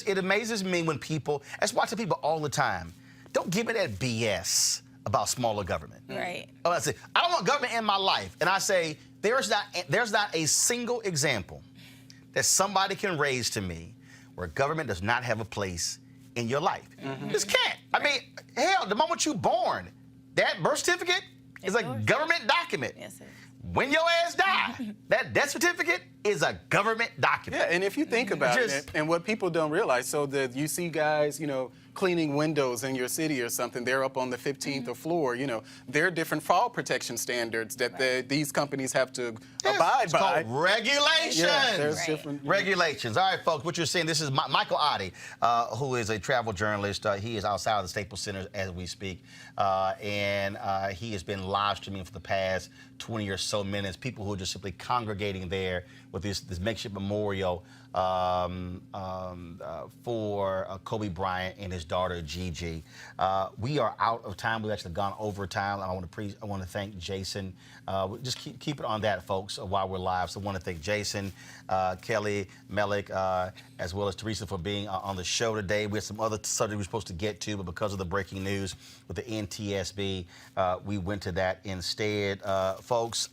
It amazes me when people, I watch people all the time, don't give me that BS about smaller government. Right. I say, I don't want government in my life. And I say, there's not a single example that somebody can raise to me where government does not have a place in your life. Just can't. I mean, hell, the moment you're born, that birth certificate is a government document. Yes, it is. when your ass die, that death certificate is a government document. Yeah, and if you think about it, and what people don't realize, so that you see guys, cleaning windows in your city or something, they're up on the 15th floor, there are different fall protection standards that these companies have to abide by. Called regulations. Yeah, there's different regulations. All right, folks, what you're seeing, this is Michael Oddie, who is a travel journalist. He is outside of the Staples Center as we speak, and he has been live streaming for the past 20 or so minutes. People who are just simply congregating there with this makeshift memorial for Kobe Bryant and his daughter Gigi. We are out of time. We've actually gone over time. I want to thank Jason. Just keep it on that, folks, while we're live. So I want to thank Jason, Kelly, Melik, as well as Teresa for being on the show today. We had some other subjects we were supposed to get to, but because of the breaking news with the NTSB, we went to that instead. Folks,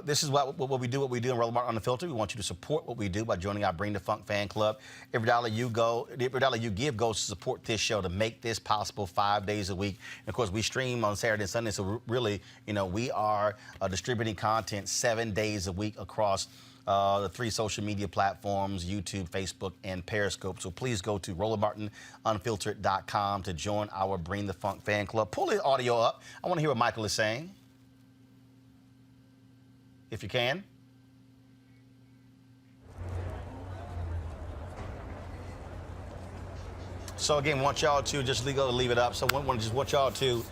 this is what we do in Roland Martin Unfiltered. We want you to support what we do by joining our Bring the Funk fan club. Every dollar you give goes to support this show, to make this possible 5 days a week. And of course, we stream on Saturday and Sunday, so really, we are distributing content 7 days a week across the 3 social media platforms, YouTube, Facebook, and Periscope. So please go to RolandMartinUnfiltered.com to join our Bring the Funk fan club. Pull the audio up. I want to hear what Michael is saying, if you can. So again, want y'all to just leave it up. So I just want y'all to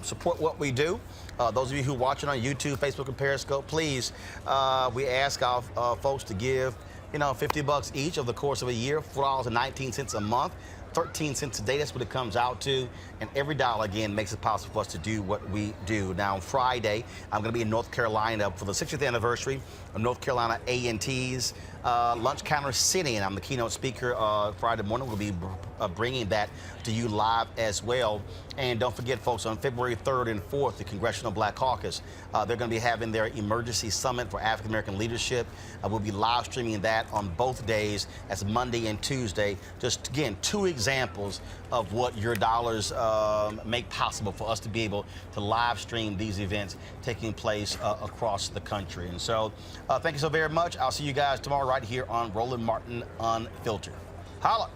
support what we do. Those of you who are watching on YouTube, Facebook, and Periscope, please, we ask our folks to give, $50 each over the course of a year, $4.19 a month. 13 cents a day, that's what it comes out to. And every dollar, again, makes it possible for us to do what we do. Now, on Friday, I'm going to be in North Carolina for the 60th anniversary of North Carolina A&T's lunch counter sit-in. I'm the keynote speaker Friday morning. We'll be bringing that to you live as well. And don't forget, folks, on February 3rd and 4th, the Congressional Black Caucus, they're going to be having their emergency summit for African American leadership. We'll be live streaming that on both days. That's Monday and Tuesday. Just, again, 2 examples of what your dollars make possible for us to be able to live stream these events taking place across the country. And so thank you so very much. I'll see you guys tomorrow right here on Roland Martin Unfiltered. Holla.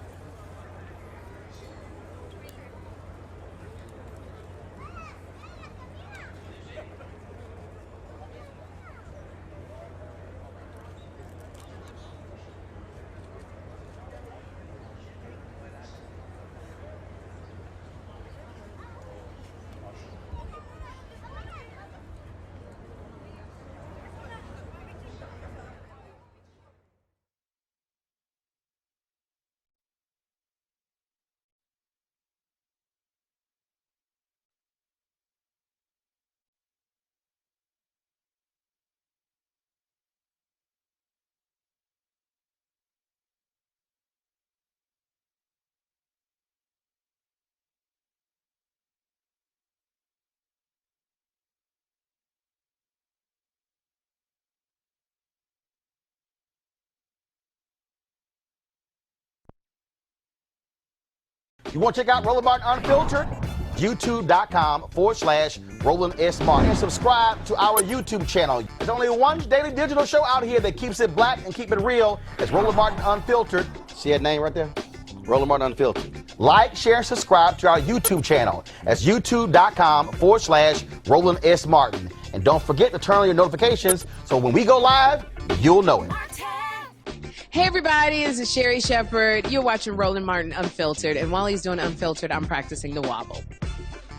You want to check out Roland Martin Unfiltered? YouTube.com/Roland S. Martin. And subscribe to our YouTube channel. There's only one daily digital show out here that keeps it black and keep it real. It's Roland Martin Unfiltered. See that name right there? Roland Martin Unfiltered. Like, share, and subscribe to our YouTube channel. That's YouTube.com/Roland S. Martin. And don't forget to turn on your notifications so when we go live, you'll know it. Hey everybody, this is Sherry Shepherd. You're watching Roland Martin Unfiltered, and while he's doing Unfiltered, I'm practicing the wobble.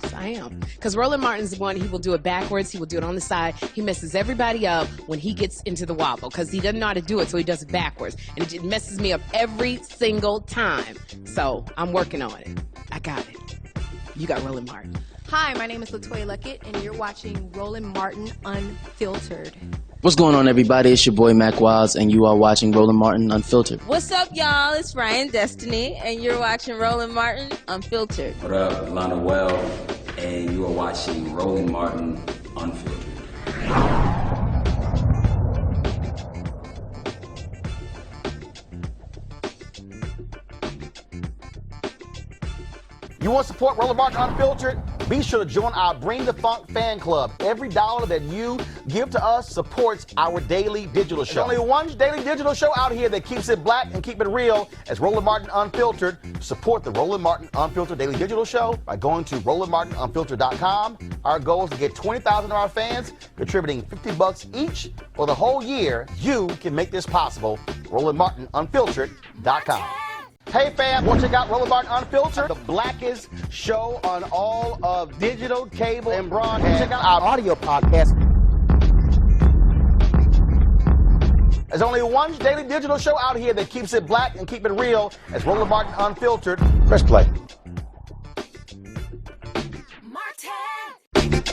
Yes, I am. Because Roland Martin's the one, he will do it backwards, he will do it on the side. He messes everybody up when he gets into the wobble, because he doesn't know how to do it, so he does it backwards. And it just messes me up every single time. So I'm working on it. I got it. You got Roland Martin. Hi, my name is LaToya Luckett, and you're watching Roland Martin Unfiltered. What's going on, everybody? It's your boy Mac Wiles, and you are watching Roland Martin Unfiltered. What's up, y'all? It's Ryan Destiny, and you're watching Roland Martin Unfiltered. What up, Lana Well, and you are watching Roland Martin Unfiltered. You want to support Roland Martin Unfiltered? Be sure to join our Bring the Funk fan club. Every dollar that you give to us supports our daily digital show. There's only one daily digital show out here that keeps it black and keep it real. As Roland Martin Unfiltered. Support the Roland Martin Unfiltered daily digital show by going to RolandMartinUnfiltered.com. Our goal is to get 20,000 of our fans contributing $50 each for the whole year. You can make this possible. RolandMartinUnfiltered.com. Hey fam, want to check out Roland Martin Unfiltered, the blackest show on all of digital, cable, and broadcast. Check out our audio podcast. There's only one daily digital show out here that keeps it black and keep it real. As Roland Martin Unfiltered. Press play. Martin.